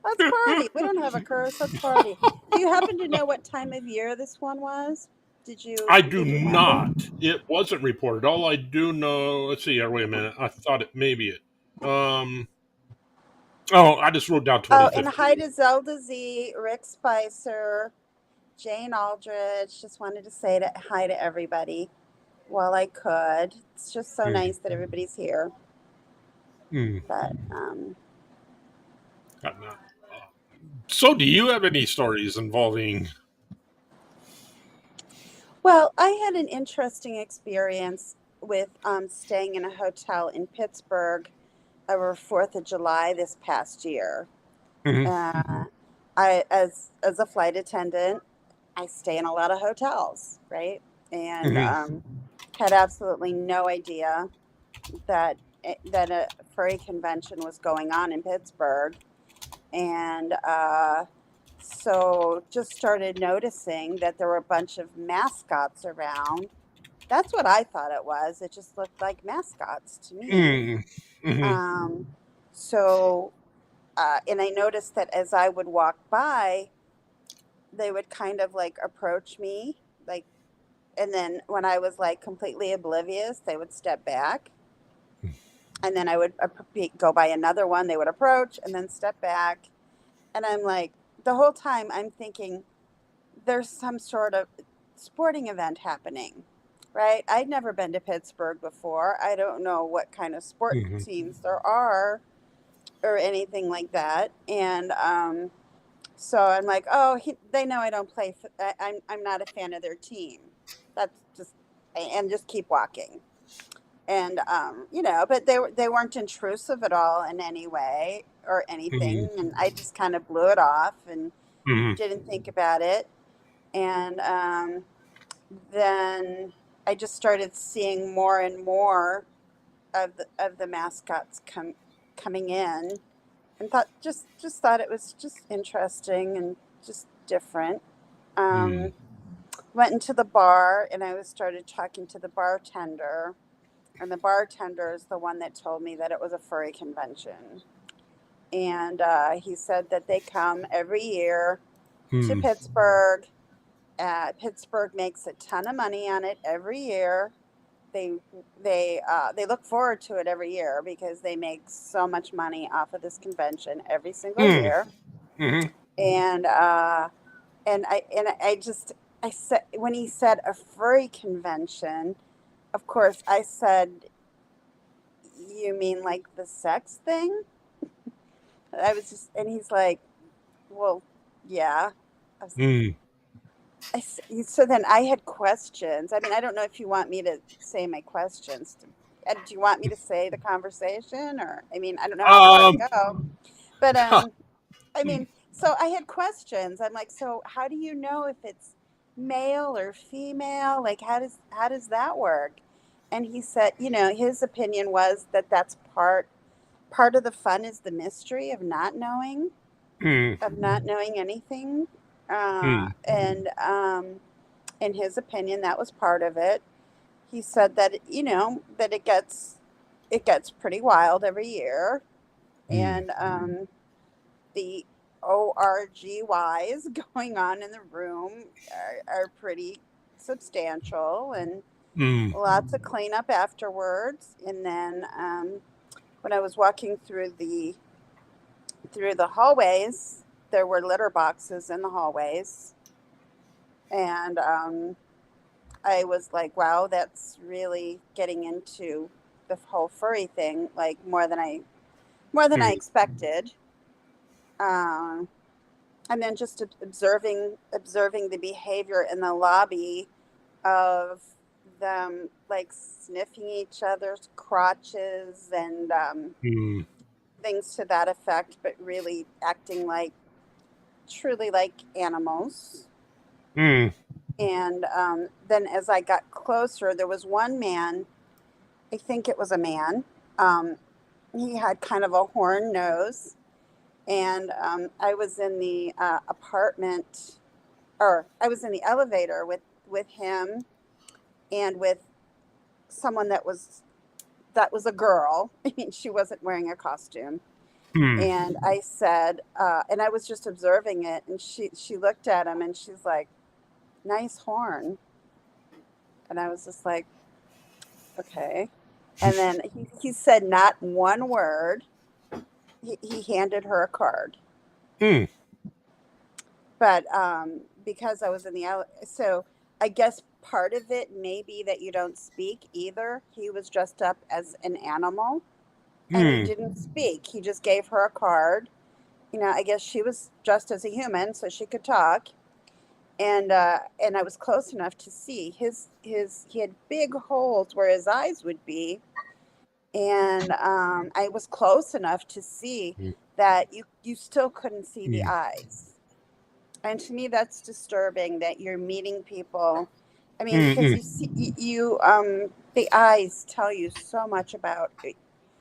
Speaker 3: Let's party. We don't have a curse. Let's party. Do you happen to know what time of year this one was?
Speaker 2: I do
Speaker 3: Did you happen?
Speaker 2: not. It wasn't reported. All I do know. Let's see here. Wait a minute. I thought it maybe it. Oh, I just wrote down
Speaker 3: Oh, and hi
Speaker 2: 2015.
Speaker 3: to Zelda Z, Rick Spicer, Jane Aldridge. Just wanted to say hi to everybody while I could. It's just so
Speaker 2: Mm,
Speaker 3: nice that everybody's here.
Speaker 2: mm,
Speaker 3: But
Speaker 2: got that. So, do you have any stories involving?
Speaker 3: well, I had an interesting experience with staying in a hotel in Pittsburgh over 4th of July this past year.
Speaker 2: Mhm,
Speaker 3: Uh, as a flight attendant, I stay in a lot of hotels, right? And
Speaker 2: mhm,
Speaker 3: had absolutely no idea that a furry convention was going on in Pittsburgh, and so just started noticing that there were a bunch of mascots around. That's what I thought it was. It just looked like mascots to me.
Speaker 2: mhm, mhm,
Speaker 3: Um, so, and I noticed that as I would walk by, they would kind of like approach me, like, and then when I was like completely oblivious, they would step back. And then I would go by another one, they would approach and then step back. And I'm like, the whole time I'm thinking, there's some sort of sporting event happening, right? I'd never been to Pittsburgh before. I don't know what kind of sport
Speaker 2: mhm,
Speaker 3: teams there are or anything like that. And so I'm like, oh, they know I don't play. I'm not a fan of their team. That's just, and just keep walking. And but they weren't intrusive at all in any way or anything. And I just kind of blew it off and
Speaker 2: mhm,
Speaker 3: didn't think about it. And then I just started seeing more and more of the mascots coming in, and just thought it was just interesting and just different.
Speaker 2: mhm,
Speaker 3: Um, Went into the bar and I was started talking to the bartender, and the bartender is the one that told me that it was a furry convention, and he said that they come every year to
Speaker 2: mhm,
Speaker 3: Pittsburgh. Pittsburgh makes a ton of money on it every year. They they look forward to it every year because they make so much money off of this convention every single
Speaker 2: mhm,
Speaker 3: year.
Speaker 2: mhm,
Speaker 3: And I just I said when he said a furry convention, of course I said, "You mean like the sex thing?" I was just, and he's like, "Well, yeah." I was,
Speaker 2: mhm.
Speaker 3: so then I had questions. I mean, I don't know if you want me to say my questions. Do you want me to say the conversation, or I mean, I don't know how far to
Speaker 2: Um,
Speaker 3: go, but I mean, so I had questions. I'm like, so how do you know if it's male or female? Like, how does that work? And he said, his opinion was that that's part of the fun is the mystery
Speaker 2: mhm,
Speaker 3: of not knowing anything, and in his opinion, that was part of it. He said that that it gets pretty wild every year,
Speaker 2: mhm,
Speaker 3: and the orgys going on in the room are pretty substantial, and
Speaker 2: mhm,
Speaker 3: lots of cleanup afterwards. And then when I was walking through the hallways, there were litter boxes in the hallways, and I was like, wow, that's really getting into the whole furry thing, like more than I
Speaker 2: mhm,
Speaker 3: expected. Um, and then just observing the behavior in the lobby of them like sniffing each other's crotches and
Speaker 2: mhm,
Speaker 3: things to that effect, but really acting like truly like animals.
Speaker 2: mhm,
Speaker 3: And then as I got closer, there was one man. I think it was a man. Um, he had kind of a horn nose, and I was in the apartment, or I was in the elevator with him and with someone that that was a girl. I mean, she wasn't wearing a costume.
Speaker 2: Hmm.
Speaker 3: And I said, and I was just observing it, and she looked at him and she's like, "Nice horn." And I was just like, "Okay." And then he said not one word. He handed her a card.
Speaker 2: Hmm.
Speaker 3: But because I was in the so I guess part of it may be that you don't speak either. He was dressed up as an animal and he
Speaker 2: Hmm.
Speaker 3: didn't speak. He just gave her a card. You know, I guess she was dressed as a human, so she could talk. And I was close enough to see his he had big holes where his eyes would be, and I was close enough to see that you still couldn't see the
Speaker 2: Hmm.
Speaker 3: eyes. And to me, that's disturbing that you're meeting people. I mean,
Speaker 2: Hmm.
Speaker 3: because
Speaker 2: Hmm.
Speaker 3: you see, the eyes tell you so much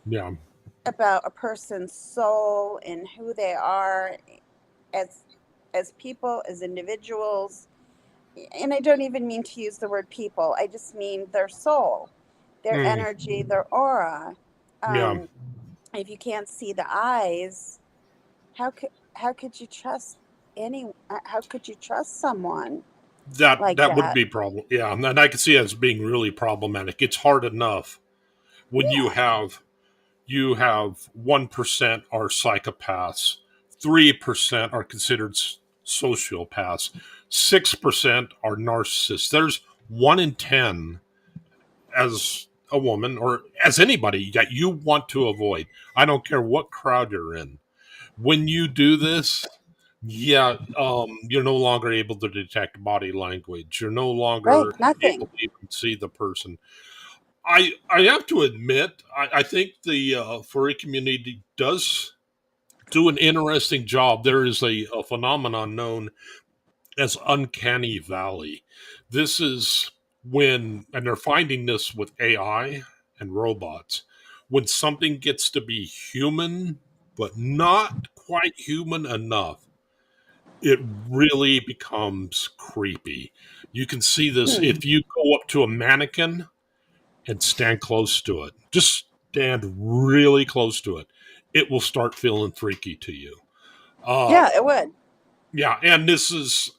Speaker 2: Yeah.
Speaker 3: about a person's soul and who they are as as people, as individuals. And I don't even mean to use the word people. I just mean their soul, their
Speaker 2: Hmm.
Speaker 3: energy, their aura.
Speaker 2: Yeah.
Speaker 3: Um, if you can't see the eyes, how could you trust how could you trust someone like
Speaker 2: That would
Speaker 3: that?
Speaker 2: be problem. Yeah, and I can see it as being really problematic. It's hard enough when
Speaker 3: Yeah,
Speaker 2: you have 1% are psychopaths, 3% are considered sociopaths, 6% are narcissists. There's 1 in 10 as a woman or as anybody that you want to avoid. I don't care what crowd you're in. When you do this, yeah, you're no longer able to detect body language. You're no
Speaker 3: right.
Speaker 2: longer able
Speaker 3: Nothing.
Speaker 2: to even see the person. I have to admit, I think the furry community does do an interesting job. There is a phenomenon known as uncanny valley. This is when, and they're finding this with AI and robots, when something gets to be human, but not quite human enough, it really becomes creepy. You can see this
Speaker 3: Hmm.
Speaker 2: if you go up to a mannequin and stand close to it. Just stand really close to it. It will start feeling freaky to you. Uh,
Speaker 3: Yeah, it would.
Speaker 2: yeah, and this is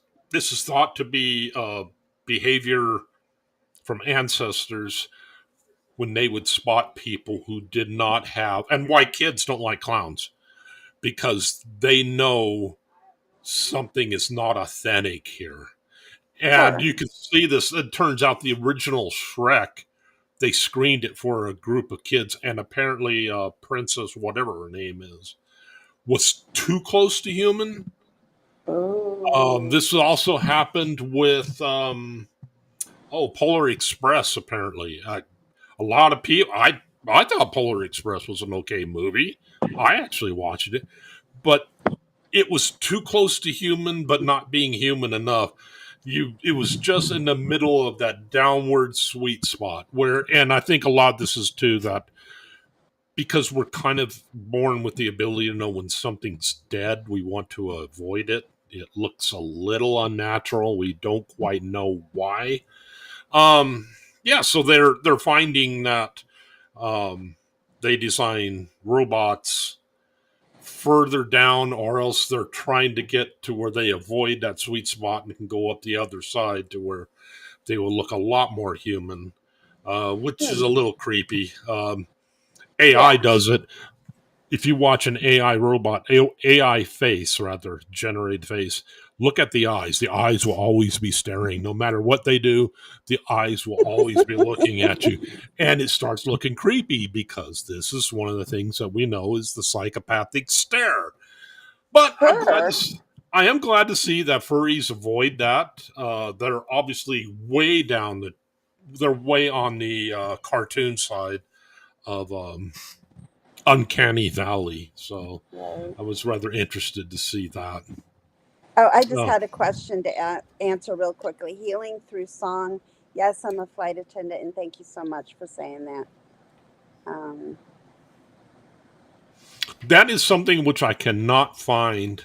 Speaker 2: thought to be behavior from ancestors when they would spot people who did not have, and why kids don't like clowns because they know something is not authentic here. And
Speaker 3: Sure.
Speaker 2: you can see this. It turns out the original Shrek, they screened it for a group of kids, and apparently, Princess, whatever her name is, was too close to human.
Speaker 3: Oh.
Speaker 2: This also happened with Polar Express. Apparently, a lot of people. I thought Polar Express was an okay movie. I actually watched it, but it was too close to human, but not being human enough. It was just in the middle of that downward sweet spot where, and I think a lot of this is too that because we're kind of born with the ability to know when something's dead, we want to avoid it. It looks a little unnatural. We don't quite know why. Yeah, so they're finding that um, they design robots further down, or else they're trying to get to where they avoid that sweet spot and can go up the other side to where they will look a lot more human, which is
Speaker 3: Hmm.
Speaker 2: a little creepy. AI
Speaker 3: Yeah.
Speaker 2: does it. If you watch an AI robot, AI face, rather, generated face, look at the eyes. The eyes will always be staring. No matter what they do, the eyes will always be looking at you. And it starts looking creepy because this is one of the things that we know is the psychopathic stare. But
Speaker 3: Sure.
Speaker 2: I am glad to see that furries avoid that. They're obviously way down the, they're way on the cartoon side of Uncanny Valley. So
Speaker 3: Right.
Speaker 2: I was rather interested to see that.
Speaker 3: Oh, I just
Speaker 2: Oh,
Speaker 3: had a question to answer real quickly. Healing through song. Yes, I'm a flight attendant, and thank you so much for saying that. Um,
Speaker 2: that is something which I cannot find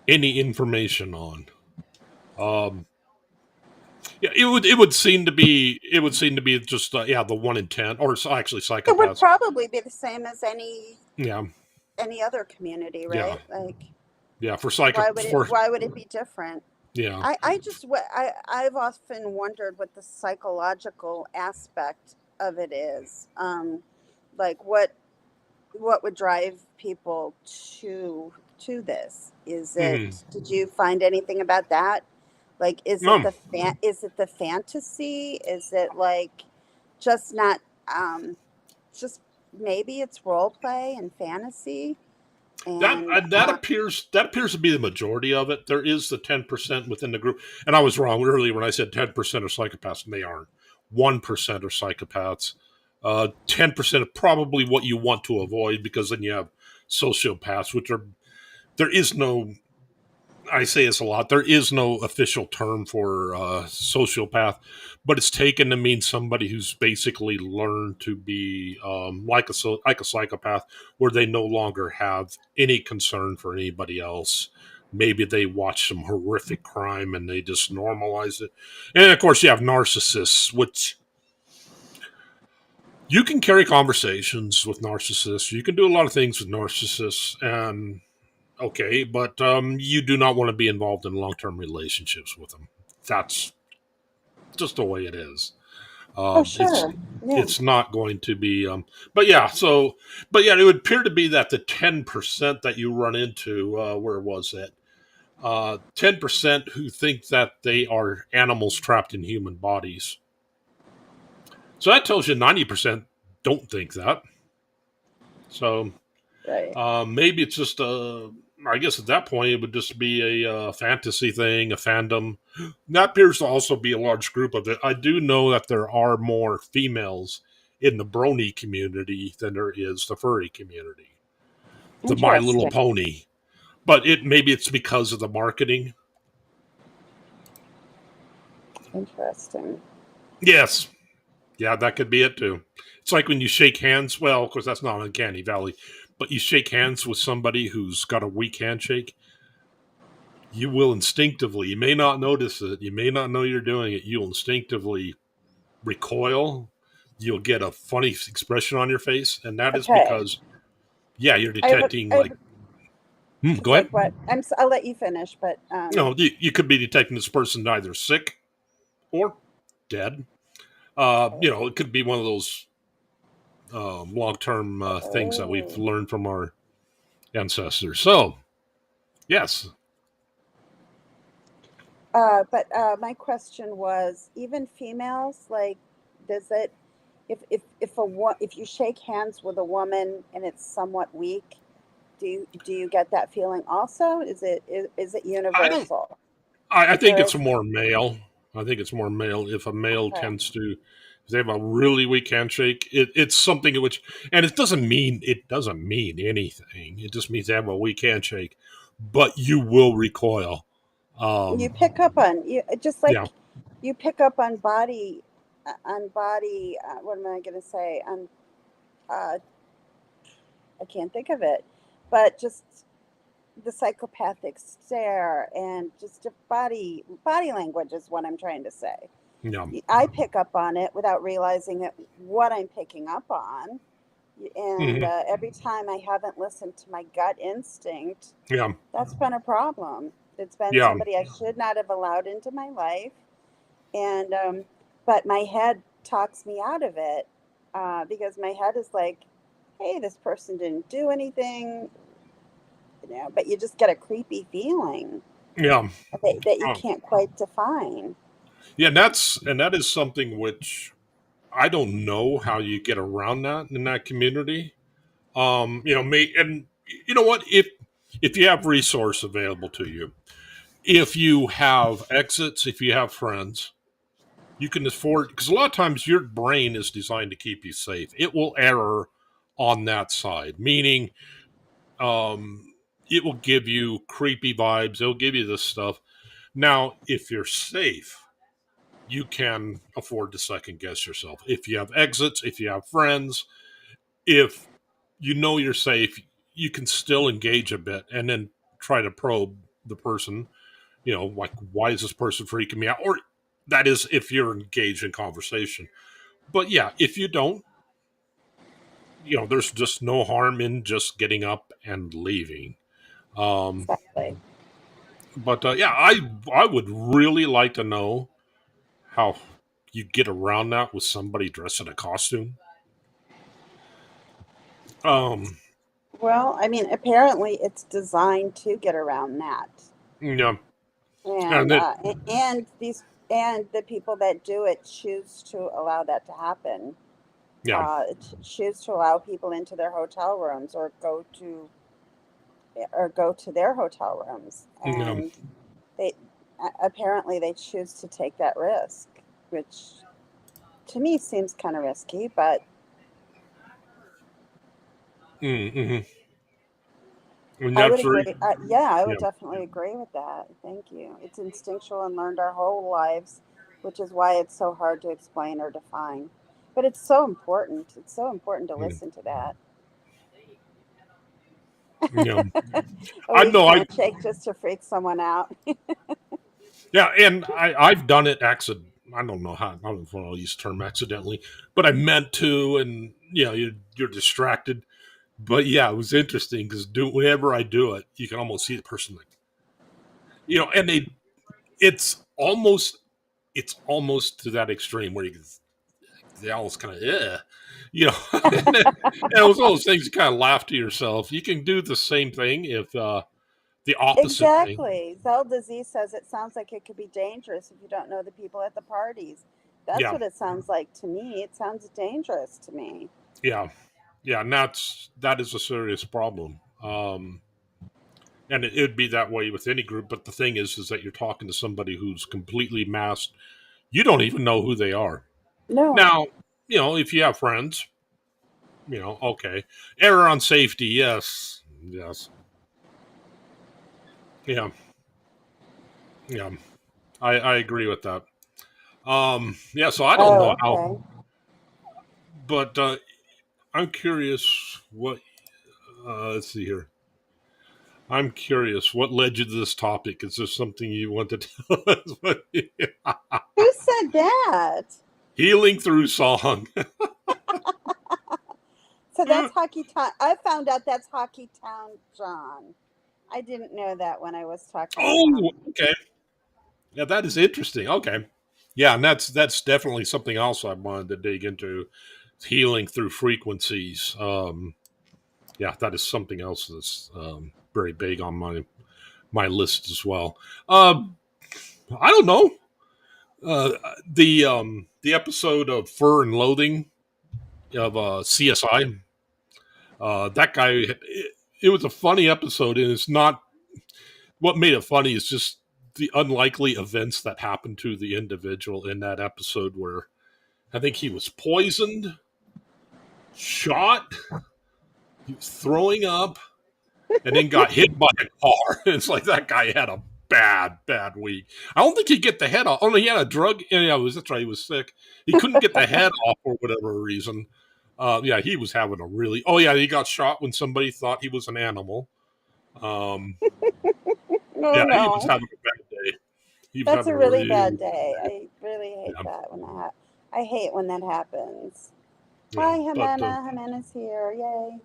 Speaker 2: any information on. Um, Yeah, it would seem to be just the 1 in 10, or actually
Speaker 3: It would
Speaker 2: psychopaths.
Speaker 3: probably be the same as
Speaker 2: Yeah,
Speaker 3: any other community,
Speaker 2: yeah,
Speaker 3: right? Like,
Speaker 2: yeah. For
Speaker 3: why would it be different?
Speaker 2: yeah.
Speaker 3: I've often wondered what the psychological aspect of it is. Like what would drive people to this?
Speaker 2: Hmm.
Speaker 3: Did you find anything about that? Like,
Speaker 2: No,
Speaker 3: is it the fantasy? Is it like just not just maybe it's role play and fantasy
Speaker 2: that
Speaker 3: and
Speaker 2: that appears to be the majority of it. There is the 10% within the group, and I was wrong earlier when I said 10% are psychopaths, and they aren't. 1% are psychopaths. 10% are probably what you want to avoid, because then you have sociopaths, which are there is no. I say this a lot. There is no official term for sociopath, but it's taken to mean somebody who's basically learned to be like a psychopath, where they no longer have any concern for anybody else. Maybe they watch some horrific crime and they just normalize it. And of course, you have narcissists, which you can carry conversations with narcissists. You can do a lot of things with narcissists, and okay, but you do not want to be involved in long-term relationships with them. That's just the way it is.
Speaker 3: oh
Speaker 2: It's
Speaker 3: sure, yeah.
Speaker 2: it's not going to be. But yeah, it would appear to be that the 10% that you run into, where was that? 10% who think that they are animals trapped in human bodies. So that tells you 90% don't think that. So
Speaker 3: Right.
Speaker 2: maybe it's just a. I guess at that point it would just be a fantasy thing, a fandom. That appears to also be a large group of it. I do know that there are more females in the brony community than there is the furry community, the My Little
Speaker 3: Interesting.
Speaker 2: Pony. But maybe it's because of the marketing.
Speaker 3: Interesting.
Speaker 2: Yes, yeah, that could be it too. It's like when you shake hands. Well, of course, that's not Uncanny Valley, but you shake hands with somebody who's got a weak handshake. You will instinctively, you may not notice it, you may not know you're doing it, you'll instinctively recoil. You'll get a funny expression on your face, and that is
Speaker 3: Okay.
Speaker 2: because, yeah, you're
Speaker 3: I have a,
Speaker 2: detecting,
Speaker 3: I have
Speaker 2: like,
Speaker 3: a,
Speaker 2: go
Speaker 3: like
Speaker 2: ahead.
Speaker 3: what? I'll let you finish, but
Speaker 2: No, you could be detecting this person either sick or dead. It could be one of those long term things that we've
Speaker 3: oh.
Speaker 2: learned from our ancestors. So, yes,
Speaker 3: My question was, even females, like, does it if you shake hands with a woman and it's somewhat weak, do you get that feeling also? Is it
Speaker 2: I don't.
Speaker 3: universal?
Speaker 2: I think it's
Speaker 3: Because
Speaker 2: more male. I think it's more male. If a male
Speaker 3: okay,
Speaker 2: tends to, if they have a really weak handshake, it's something in which, and it doesn't mean anything. It just means they have a weak handshake, but you will recoil.
Speaker 3: you
Speaker 2: Um,
Speaker 3: pick up on you just like
Speaker 2: yeah,
Speaker 3: you pick up on body. What am I going to say? On uh, I can't think of it, but just the psychopathic stare and just a body language is what I'm trying to say.
Speaker 2: yeah,
Speaker 3: I pick up on it without realizing that what I'm picking up on, and
Speaker 2: hmm,
Speaker 3: every time I haven't listened to my gut instinct,
Speaker 2: yeah,
Speaker 3: that's been a problem. It's been
Speaker 2: yeah,
Speaker 3: somebody I should not have allowed into my life, and but my head talks me out of it because my head is like, "Hey, this person didn't do anything," but you just get a creepy feeling
Speaker 2: yeah.
Speaker 3: that you
Speaker 2: Uh,
Speaker 3: can't quite define.
Speaker 2: yeah, that is something which I don't know how you get around that in that community. And you know what? If you have resource available to you, if you have exits, if you have friends, you can afford, because a lot of times your brain is designed to keep you safe. It will err on that side, meaning um, it will give you creepy vibes. It'll give you this stuff. Now, if you're safe, you can afford to second guess yourself. If you have exits, if you have friends, if you know you're safe, you can still engage a bit and then try to probe the person. Like, why is this person freaking me out? Or That is if you're engaged in conversation. But yeah, if you don't, there's just no harm in just getting up and leaving. Um,
Speaker 3: Exactly.
Speaker 2: but yeah, I would really like to know how you get around that with somebody dressed in a costume. Um,
Speaker 3: Well, I mean, apparently it's designed to get around that,
Speaker 2: yeah, and
Speaker 3: and
Speaker 2: then
Speaker 3: and the people that do it choose to allow that to happen.
Speaker 2: yeah,
Speaker 3: Choose to allow people into their hotel rooms or go to their hotel rooms,
Speaker 2: yeah,
Speaker 3: and they apparently they choose to take that risk, which to me seems kind of risky, but
Speaker 2: mm-hmm. And
Speaker 3: I would
Speaker 2: that's very
Speaker 3: agree. Yeah, I would
Speaker 2: yeah,
Speaker 3: definitely agree with that. Thank you. It's instinctual and learned our whole lives, which is why it's so hard to explain or define. But it's so important. It's so important to
Speaker 2: yeah,
Speaker 3: listen to that.
Speaker 2: yeah.
Speaker 3: A
Speaker 2: I
Speaker 3: weak
Speaker 2: know I
Speaker 3: handshake just to freak someone out.
Speaker 2: yeah, and I've done it accident. I don't know how. I don't know if I'll use the term accidentally, but I meant to, and you're distracted. But yeah, it was interesting because whenever I do it, you can almost see the person like and it's almost it's almost to that extreme where they almost kind of and it was all those things you kind of laugh to yourself. You can do the same thing if the opposite thing.
Speaker 3: Exactly. Zelda Z says it sounds like it could be dangerous if you don't know the people at the parties. That's
Speaker 2: Yeah,
Speaker 3: what it sounds like to me. It sounds dangerous to me.
Speaker 2: yeah, yeah, and that is a serious problem. And it'd be that way with any group. But the thing is that you're talking to somebody who's completely masked. You don't even know who they are.
Speaker 3: No.
Speaker 2: Now, if you have friends, okay, error on safety, yes, yes, yeah, yeah. I agree with that. Yeah. So I don't know
Speaker 3: Oh,
Speaker 2: how,
Speaker 3: okay.
Speaker 2: but I'm curious what. Let's see here. I'm curious what led you to this topic. Is there something you want to tell us?
Speaker 3: Who said that?
Speaker 2: Healing through song.
Speaker 3: So that's Hockey Town. I found out that's Hockey Town John. I didn't know that when I was talking to
Speaker 2: Oh,
Speaker 3: him.
Speaker 2: okay. Yeah, that is interesting. Okay. Yeah, and that's definitely something else I wanted to dig into. Healing through frequencies. Yeah, that is something else that's very big on my list as well. I don't know. The episode of Fur and Loathing of CSI. That guy. It was a funny episode, and it's not. What made it funny is just the unlikely events that happened to the individual in that episode, where I think he was poisoned, shot, he was throwing up, and then got hit by a car. It's like that guy had a bad week. I don't think he'd get the head off. Oh no, he had a drug. Yeah, that's right. He was sick. He couldn't get the head off for whatever reason. Yeah, he was having a really. Oh yeah, he got shot when somebody thought he was an animal. Um,
Speaker 3: No,
Speaker 2: yeah, he was
Speaker 3: no.
Speaker 2: having a bad day. He was
Speaker 3: That's
Speaker 2: having
Speaker 3: a
Speaker 2: a
Speaker 3: really
Speaker 2: really
Speaker 3: bad
Speaker 2: bad
Speaker 3: day.
Speaker 2: day.
Speaker 3: I really hate
Speaker 2: Yeah,
Speaker 3: that when I hate when that happens.
Speaker 2: yeah.
Speaker 3: Hi,
Speaker 2: But
Speaker 3: Jimena. Jimena's here. Yay.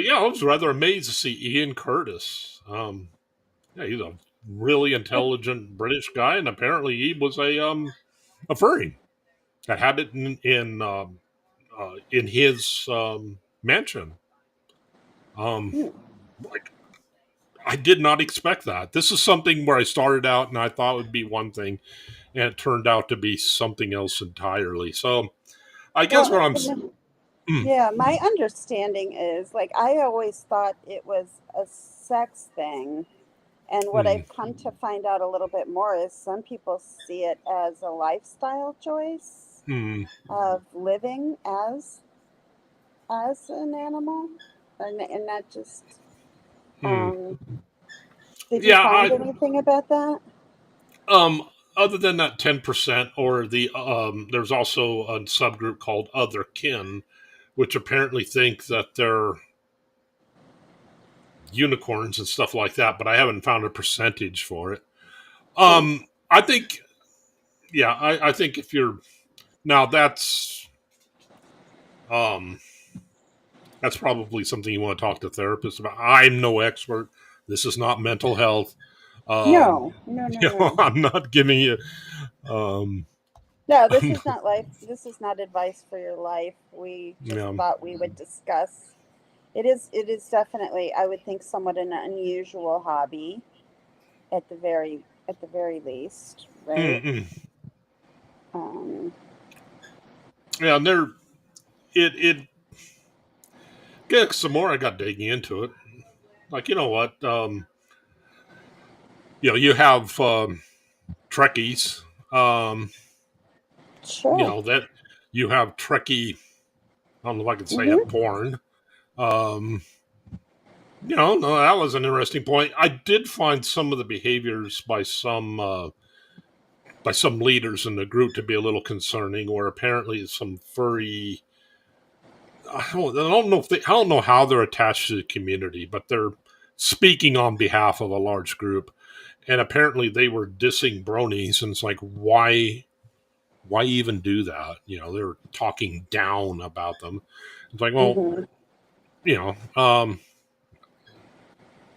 Speaker 2: yeah, I was rather amazed to see Ian Curtis. Yeah, he's a really intelligent British guy, and apparently he was a furry that had it in his mansion.
Speaker 3: Hmm.
Speaker 2: Like I did not expect that. This is something where I started out and I thought it would be one thing, and it turned out to be something else entirely. So I guess what
Speaker 3: Well,
Speaker 2: I'm
Speaker 3: yeah, my understanding is like I always thought it was a sex thing. And what
Speaker 2: mm,
Speaker 3: I've come to find out a little bit more is some people see it as a lifestyle choice
Speaker 2: mm,
Speaker 3: of living as an animal, and not just.
Speaker 2: mm.
Speaker 3: Did you
Speaker 2: Yeah,
Speaker 3: find anything about that?
Speaker 2: um other than that 10% or there's also a subgroup called other kin, which apparently think that they're unicorns and stuff like that, but I haven't found a percentage for it.
Speaker 3: Hmm.
Speaker 2: I think yeah, I think if you're now um that's probably something you want to talk to therapists about. I'm no expert. This is not mental health.
Speaker 3: No, no, no, no.
Speaker 2: I'm not giving you. Um,
Speaker 3: No, this
Speaker 2: I'm,
Speaker 3: is not life. This is not advice for your life. We just
Speaker 2: yeah,
Speaker 3: thought we would discuss. It is definitely, I would think, somewhat an unusual hobby at the very least, right?
Speaker 2: mm-mm.
Speaker 3: Um,
Speaker 2: Yeah. And there, it get some more. I got digging into it. Like you know what, you have Trekkies. Um,
Speaker 3: sure.
Speaker 2: that you have Trekkie. I don't know if I can say it.
Speaker 3: Hmm.
Speaker 2: Porn. Um, no, that was an interesting point. I did find some of the behaviors by some leaders in the group to be a little concerning. Where apparently some furry, I don't know how they're attached to the community, but they're speaking on behalf of a large group, and apparently they were dissing bronies, and it's like why even do that? They're talking down about them. It's like, well,
Speaker 3: Hmm.
Speaker 2: you know, um,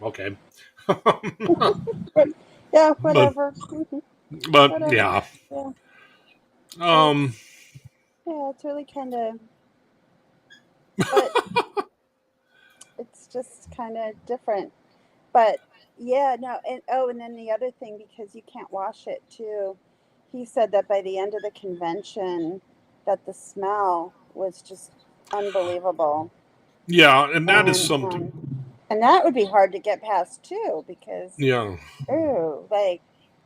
Speaker 2: okay,
Speaker 3: Yeah,
Speaker 2: but
Speaker 3: whatever. Hmm. Whatever.
Speaker 2: yeah,
Speaker 3: Yeah,
Speaker 2: um,
Speaker 3: it's yeah, it's really kind of, but it's just kind of different. But yeah, no, and oh, and then the other thing, because you can't wash it too. He said that by the end of the convention, that the smell was just unbelievable,
Speaker 2: yeah, and that is
Speaker 3: and
Speaker 2: something.
Speaker 3: and that would be hard to get past too, because
Speaker 2: Yeah,
Speaker 3: ooh, like,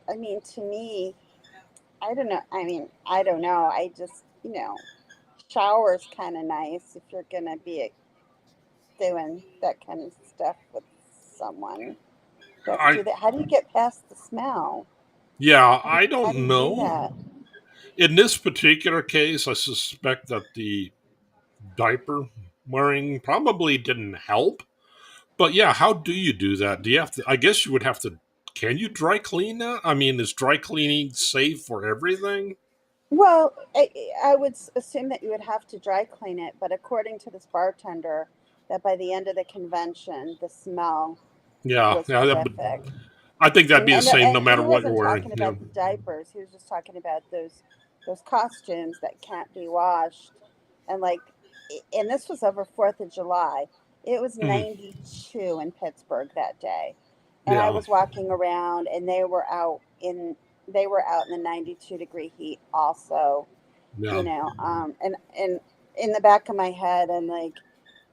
Speaker 3: I mean, to me, I don't know. I mean, I don't know. I just, shower's kind of nice if you're gonna be doing that kind of stuff with someone. But
Speaker 2: I
Speaker 3: how do you get past the smell?
Speaker 2: yeah,
Speaker 3: How do,
Speaker 2: I
Speaker 3: how do
Speaker 2: don't
Speaker 3: you do
Speaker 2: know.
Speaker 3: that?
Speaker 2: In this particular case, I suspect that the diaper wearing probably didn't help. But yeah, how do you do that? Do you have to? I guess you would have to. Can you dry clean that? I mean, is dry cleaning safe for everything?
Speaker 3: Well, I would assume that you would have to dry clean it, but according to this bartender, that by the end of the convention, the smell
Speaker 2: Yeah,
Speaker 3: was
Speaker 2: yeah.
Speaker 3: horrific.
Speaker 2: I think that'd
Speaker 3: And
Speaker 2: be the
Speaker 3: and
Speaker 2: same no
Speaker 3: and
Speaker 2: matter
Speaker 3: he
Speaker 2: what you're
Speaker 3: wasn't
Speaker 2: wearing.
Speaker 3: talking about the diapers. He was just talking about those costumes that can't be washed, and like, and this was over Fourth of July. It was
Speaker 2: Mhm.
Speaker 3: 92 in Pittsburgh that day, and I
Speaker 2: Yeah,
Speaker 3: was walking around, and they were out in the 92-degree heat also.
Speaker 2: yeah,
Speaker 3: And in the back of my head, I'm like,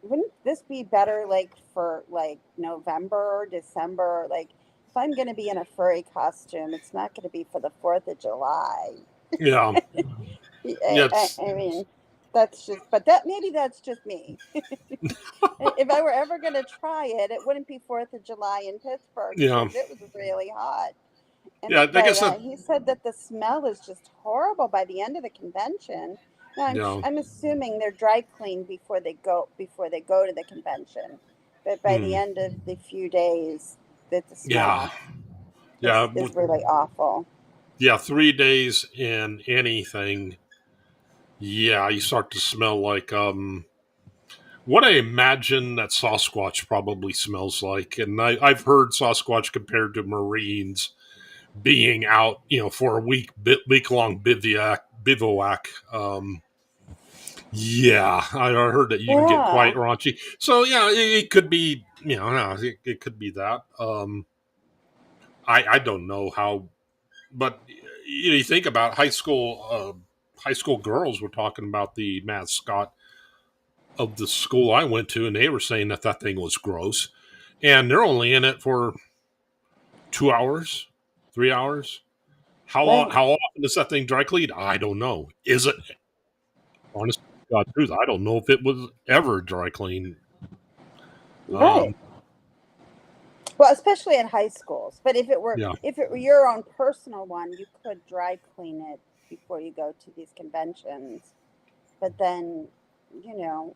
Speaker 3: wouldn't this be better, like, for like November or December? Like, if I'm going to be in a furry costume, it's not going to be for the 4th of July.
Speaker 2: yeah, yeah.
Speaker 3: I mean, but maybe that's just me. If I were ever going to try it, it wouldn't be 4th of July in Pittsburgh,
Speaker 2: Yeah,
Speaker 3: because it was really hot.
Speaker 2: yeah. I
Speaker 3: But
Speaker 2: guess that.
Speaker 3: he said that the smell is just horrible by the end of the convention. Now
Speaker 2: Yeah.
Speaker 3: I'm assuming they're dry cleaned before they go to the convention, but by the
Speaker 2: Mm,
Speaker 3: end of the few days, that the
Speaker 2: yeah,
Speaker 3: smell
Speaker 2: yeah,
Speaker 3: is really awful.
Speaker 2: yeah. 3 days in anything. Yeah, you start to smell like what I imagine that Sasquatch probably smells like. And I've heard Sasquatch compared to Marines being out, for a week long bivouac. Yeah, I heard that you can get
Speaker 3: Yeah,
Speaker 2: quite raunchy. So yeah, it could be, no, it could be that. I don't know how, but you think about high school girls were talking about the mascot of the school I went to, and they were saying that thing was gross, and they're only in it for 2 hours, 3 hours.
Speaker 3: right,
Speaker 2: How often does that thing dry clean? I don't know. Is it honest to God truth? I don't know if it was ever dry clean.
Speaker 3: right.
Speaker 2: Um,
Speaker 3: Well, especially at high schools. But if it were
Speaker 2: yeah,
Speaker 3: if it were your own personal one, you could dry clean it before you go to these conventions. But then,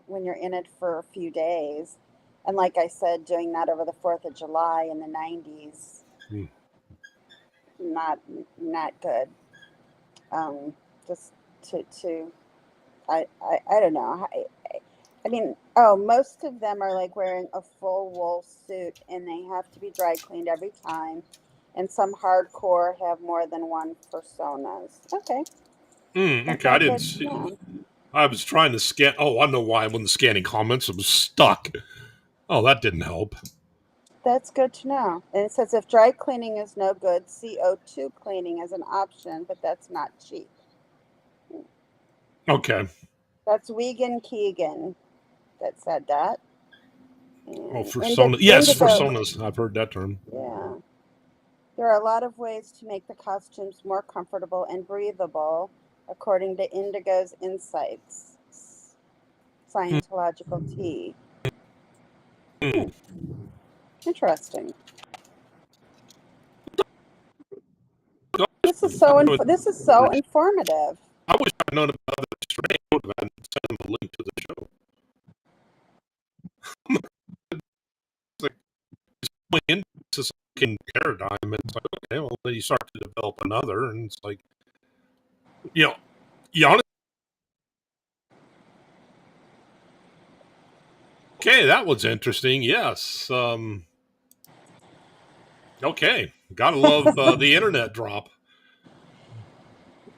Speaker 3: when you're in it for a few days, and like I said, doing that over the 4th of July in the 90s,
Speaker 2: mm,
Speaker 3: not not good. um, just to I don't know. I mean, oh, most of them are like wearing a full wool suit and they have to be dry cleaned every time. And some hardcore have more than one personas. Okay, that's
Speaker 2: Okay, I
Speaker 3: all
Speaker 2: didn't
Speaker 3: good to
Speaker 2: see.
Speaker 3: know.
Speaker 2: I was trying to scan. Oh, I know why I wasn't scanning comments. I was stuck. Oh, that didn't help.
Speaker 3: That's good to know. And it says if dry cleaning is no good, CO2 cleaning is an option, but that's not cheap.
Speaker 2: Okay.
Speaker 3: That's Wiegand Keegan that said that.
Speaker 2: Oh,
Speaker 3: And
Speaker 2: persona. Yes,
Speaker 3: Indigo,
Speaker 2: personas. I've heard that term.
Speaker 3: yeah. There are a lot of ways to make the costumes more comfortable and breathable, according to Indigo's Insights, Scientological tea. Hmm, interesting. This is so informative.
Speaker 2: I wish I'd known about the strain. I would have sent him a link to the show. It's like going into this paradigm, and it's like, okay, well, then you start to develop another, and it's like, you know, you honestly, okay, that was interesting. Yes. Okay, gotta love the internet drop.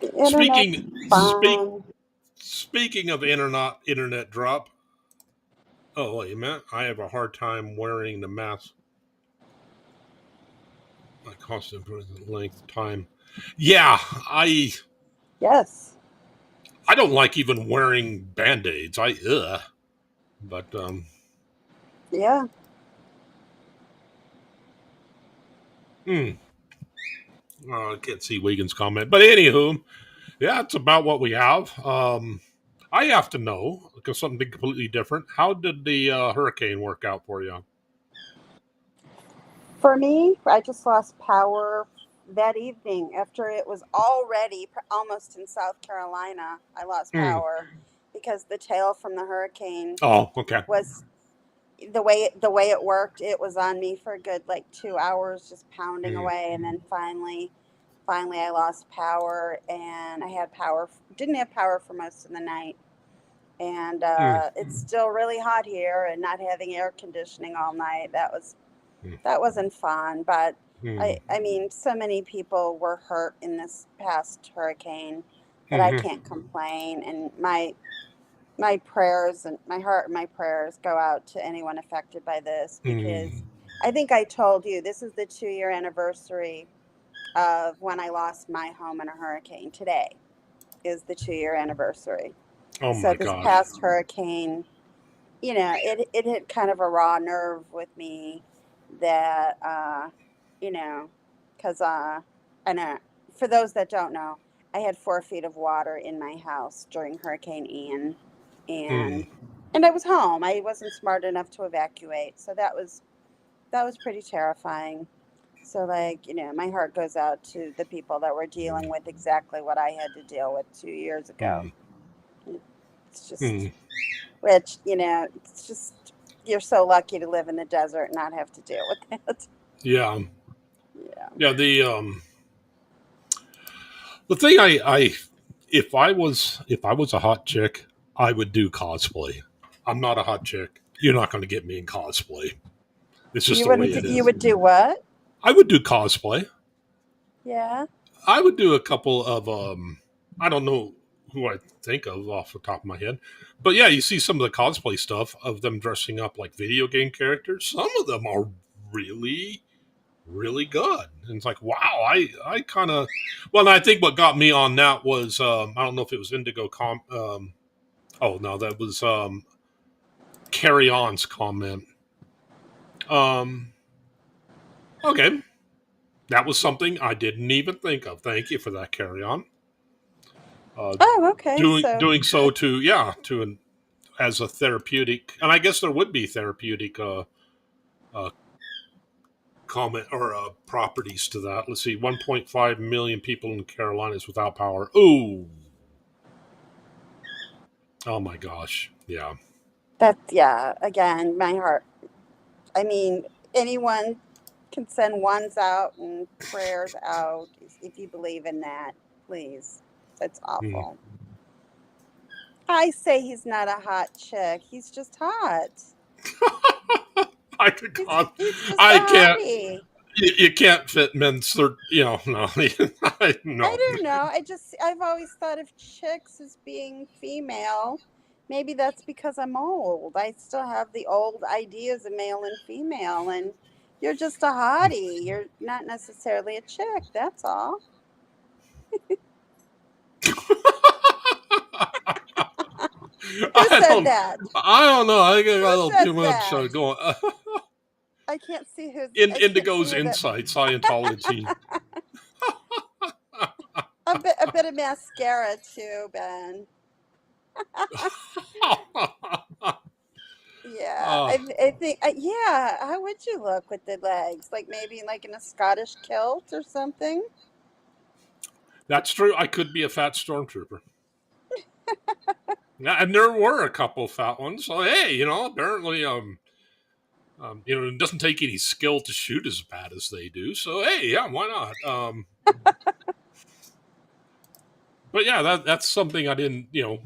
Speaker 3: The
Speaker 2: Speaking
Speaker 3: internet's
Speaker 2: speak
Speaker 3: fun.
Speaker 2: speaking of internet drop. Oh wait a minute, I have a hard time wearing the mask. My costume length time. Yeah,
Speaker 3: Yes.
Speaker 2: I don't like even wearing band-aids. But
Speaker 3: Yeah.
Speaker 2: hmm, I can't see Wiegand's comment. But anywho, yeah, it's about what we have. I have to know because something completely different. How did the hurricane work out for you?
Speaker 3: For me, I just lost power that evening after it was already almost in South Carolina. I lost
Speaker 2: Hmm.
Speaker 3: power because the tail from the hurricane
Speaker 2: Oh, okay.
Speaker 3: was the way it worked. It was on me for a good like 2 hours, just pounding
Speaker 2: Hmm.
Speaker 3: away, and then finally I lost power, and I had power. Didn't have power for most of the night, and
Speaker 2: Hmm.
Speaker 3: it's still really hot here, and not having air conditioning all night.
Speaker 2: Hmm.
Speaker 3: That wasn't fun, but
Speaker 2: Hmm.
Speaker 3: I mean, so many people were hurt in this past hurricane that I
Speaker 2: Hmm.
Speaker 3: can't complain. And my prayers and my heart and my prayers go out to anyone affected by this, because
Speaker 2: Hmm.
Speaker 3: I think I told you this is the 2 year anniversary of when I lost my home in a hurricane. Today is the 2 year anniversary.
Speaker 2: Oh
Speaker 3: So
Speaker 2: my
Speaker 3: this
Speaker 2: gosh.
Speaker 3: past hurricane, it hit kind of a raw nerve with me that, you know, because I know, for those that don't know, I had 4 feet of water in my house during Hurricane Ian,
Speaker 2: Hmm.
Speaker 3: and and I was home. I wasn't smart enough to evacuate, so that was pretty terrifying. So, like, my heart goes out to the people that were dealing with exactly what I had to deal with 2 years ago.
Speaker 2: Hmm.
Speaker 3: It's just,
Speaker 2: Hmm.
Speaker 3: which, it's just, you're so lucky to live in the desert and not have to deal with that.
Speaker 2: Yeah.
Speaker 3: Yeah.
Speaker 2: Yeah. The thing if I was a hot chick, I would do cosplay. I'm not a hot chick. You're not going to get me in cosplay. It's just
Speaker 3: You
Speaker 2: the way
Speaker 3: wouldn't,
Speaker 2: it
Speaker 3: you
Speaker 2: is.
Speaker 3: would do what?
Speaker 2: I would do cosplay.
Speaker 3: Yeah.
Speaker 2: I would do a couple of I don't know who I think of off the top of my head. But yeah, you see some of the cosplay stuff of them dressing up like video game characters. Some of them are really really good. And it's like, wow, I kind of well, and I think what got me on that was I don't know if it was Indigo oh no, that was Carry On's comment. Um okay, that was something I didn't even think of. Thank you for that, Carry On. Uh,
Speaker 3: Oh, okay. So,
Speaker 2: doing so to yeah to an as a therapeutic, and I guess there would be therapeutic uh, comment or properties to that. Let's see, 1.5 million people in Carolinas without power. Ooh, oh my gosh, yeah.
Speaker 3: yeah, again, my heart. I mean, anyone can send ones out and prayers out if you believe in that, please. It's awful. I say he's not a hot chick. He's just hot.
Speaker 2: I
Speaker 3: He's just a
Speaker 2: can't.
Speaker 3: hottie.
Speaker 2: You can't fit men's. No. No.
Speaker 3: I don't know. I've always thought of chicks as being female. Maybe that's because I'm old. I still have the old ideas of male and female, and you're just a hottie. You're not necessarily a chick. That's all. Who said that?
Speaker 2: I don't know. I think I got a
Speaker 3: Who
Speaker 2: little too
Speaker 3: said
Speaker 2: much
Speaker 3: that?
Speaker 2: going.
Speaker 3: I can't see who's.
Speaker 2: Indigo's Insight Scientology.
Speaker 3: A bit of mascara too, Ben. Yeah, I think. Yeah, how would you look with the legs? Like maybe like in a Scottish kilt or something.
Speaker 2: That's true. I could be a fat stormtrooper. And there were a couple fat ones. So hey, apparently, it doesn't take any skill to shoot as bad as they do. So hey, yeah, why not? But yeah, that's something I didn't, when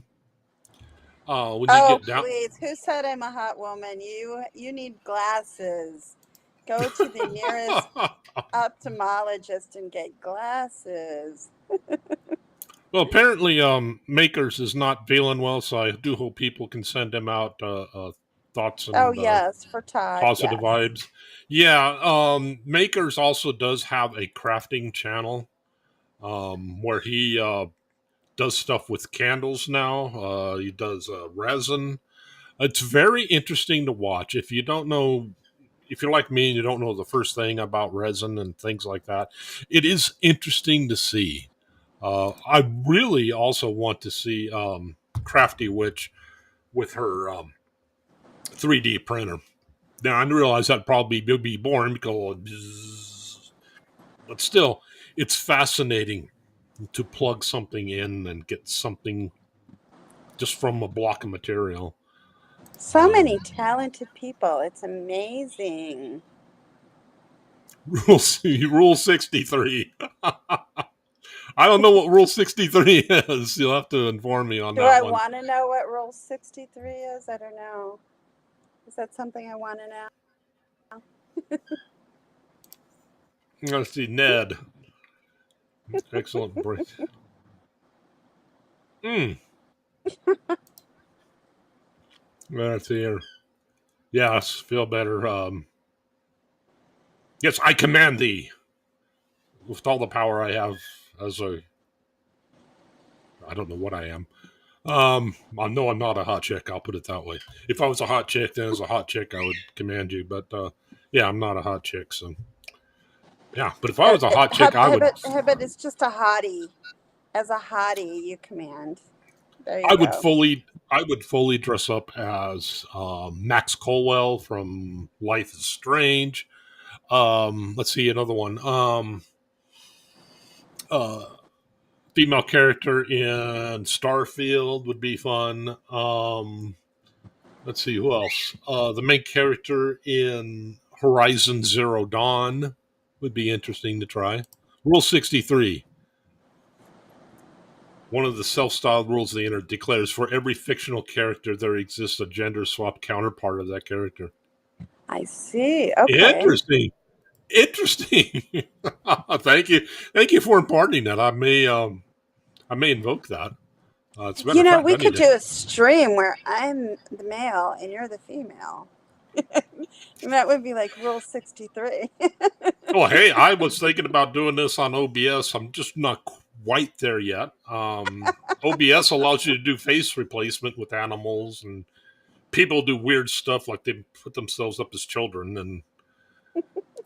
Speaker 2: you get down.
Speaker 3: Please, who said I'm a hot woman? You need glasses. Go to the nearest ophthalmologist and get glasses.
Speaker 2: Well, apparently, Makers is not feeling well, so I do hope people can send him out thoughts and
Speaker 3: yes, for Todd.
Speaker 2: positive vibes. Yeah, Makers also does have a crafting channel where he does stuff with candles now. He does resin. It's very interesting to watch. If you're like me and you don't know the first thing about resin and things like that, it is interesting to see. I really also want to see Crafty Witch with her 3D printer. Now, I realize that probably would be boring because, but still, it's fascinating to plug something in and get something just from a block of material.
Speaker 3: So many talented people. It's amazing.
Speaker 2: Rule 63. I don't know what Rule 63 is. You'll have to inform me on that one.
Speaker 3: Do I want to know what Rule 63 is? I don't know. Is that something I want to know?
Speaker 2: Let's see, Ned. Excellent break. Let's see here. Yes, feel better. Yes, I command thee with all the power I have as I don't know what I am. I know I'm not a hot chick. I'll put it that way. If I was a hot chick, then as a hot chick, I would command you. But yeah, I'm not a hot chick, so yeah. But if I was a hot chick, I would.
Speaker 3: But it's just a hottie. As a hottie, you command. There you
Speaker 2: go. I would fully dress up as Max Colwell from Life is Strange. Let's see another one. Female character in Starfield would be fun. Let's see who else. The main character in Horizon Zero Dawn would be interesting to try. Rule 63. One of the self-styled rules the internet declares: for every fictional character, there exists a gender swap counterpart of that character.
Speaker 3: I see. Okay.
Speaker 2: Interesting. Thank you for imparting that. I may invoke that.
Speaker 3: We could do a stream where I'm the male and you're the female. And that would be like Rule 63.
Speaker 2: Oh, hey, I was thinking about doing this on OBS. I'm just not quite there yet. OBS allows you to do face replacement with animals, and people do weird stuff like they put themselves up as children, and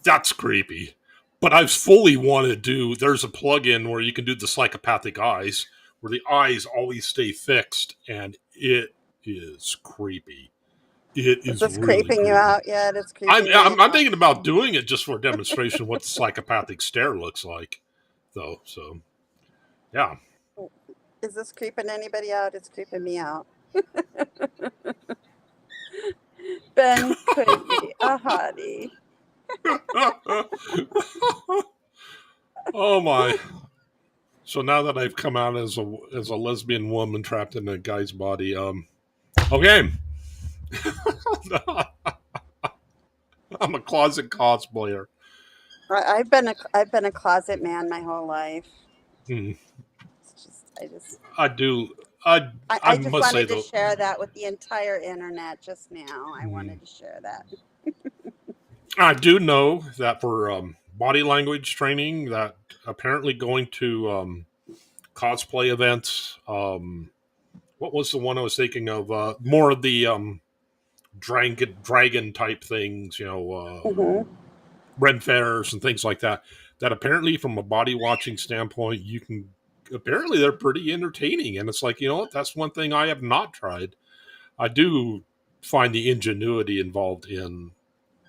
Speaker 2: that's creepy. But I fully want to do, there's a plugin where you can do the psychopathic eyes, where the eyes always stay fixed, and it is creepy. It is really
Speaker 3: creeping
Speaker 2: creepy.
Speaker 3: You out yet? It's creeping
Speaker 2: I'm thinking about doing it just for a demonstration of what the psychopathic stare looks like, though. So, yeah.
Speaker 3: Is this creeping anybody out? It's creeping me out. Ben could be a hottie.
Speaker 2: Oh my. So now that I've come out as a lesbian woman trapped in a guy's body, okay, I'm a closet cosplayer.
Speaker 3: I've been a closet man my whole life.
Speaker 2: Hmm.
Speaker 3: It's just I just
Speaker 2: I do. I I
Speaker 3: I just
Speaker 2: must say
Speaker 3: wanted to
Speaker 2: though,
Speaker 3: share that with the entire internet just now. I
Speaker 2: hmm,
Speaker 3: wanted to share that.
Speaker 2: I do know that for body language training, that apparently going to cosplay events. What was the one I was thinking of? More of the dragon type things,
Speaker 3: Hmm.
Speaker 2: red fairs and things like that. That apparently, from a body watching standpoint, you can apparently they're pretty entertaining, and it's like what? That's one thing I have not tried. I do find the ingenuity involved in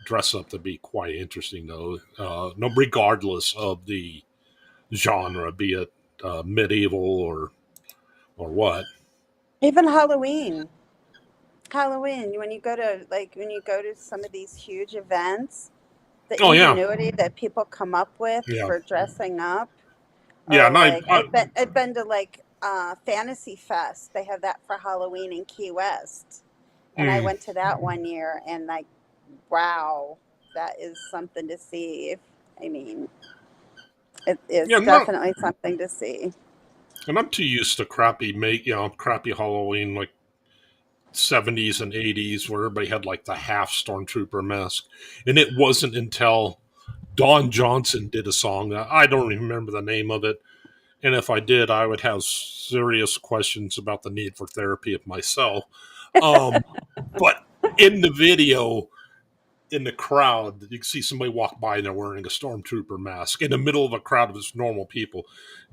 Speaker 2: dress up to be quite interesting, though. No, regardless of the genre, be it medieval or what.
Speaker 3: Even Halloween, when you go to some of these huge events, the
Speaker 2: Oh yeah,
Speaker 3: ingenuity that people come up with
Speaker 2: yeah,
Speaker 3: for dressing up,
Speaker 2: yeah.
Speaker 3: or
Speaker 2: And
Speaker 3: like I've been to like Fantasy Fest. They have that for Halloween in Key West, and I
Speaker 2: mm,
Speaker 3: went to that one year, and like, wow, that is something to see. I mean, it is
Speaker 2: yeah. Not
Speaker 3: definitely something to see.
Speaker 2: and I'm too used to crappy Halloween like 70s and 80s where everybody had like the half stormtrooper mask. And it wasn't until Don Johnson did a song that I don't even remember the name of it. And if I did, I would have serious questions about the need for therapy of myself. Um, but in the video, in the crowd, you can see somebody walk by and they're wearing a stormtrooper mask in the middle of a crowd of just normal people.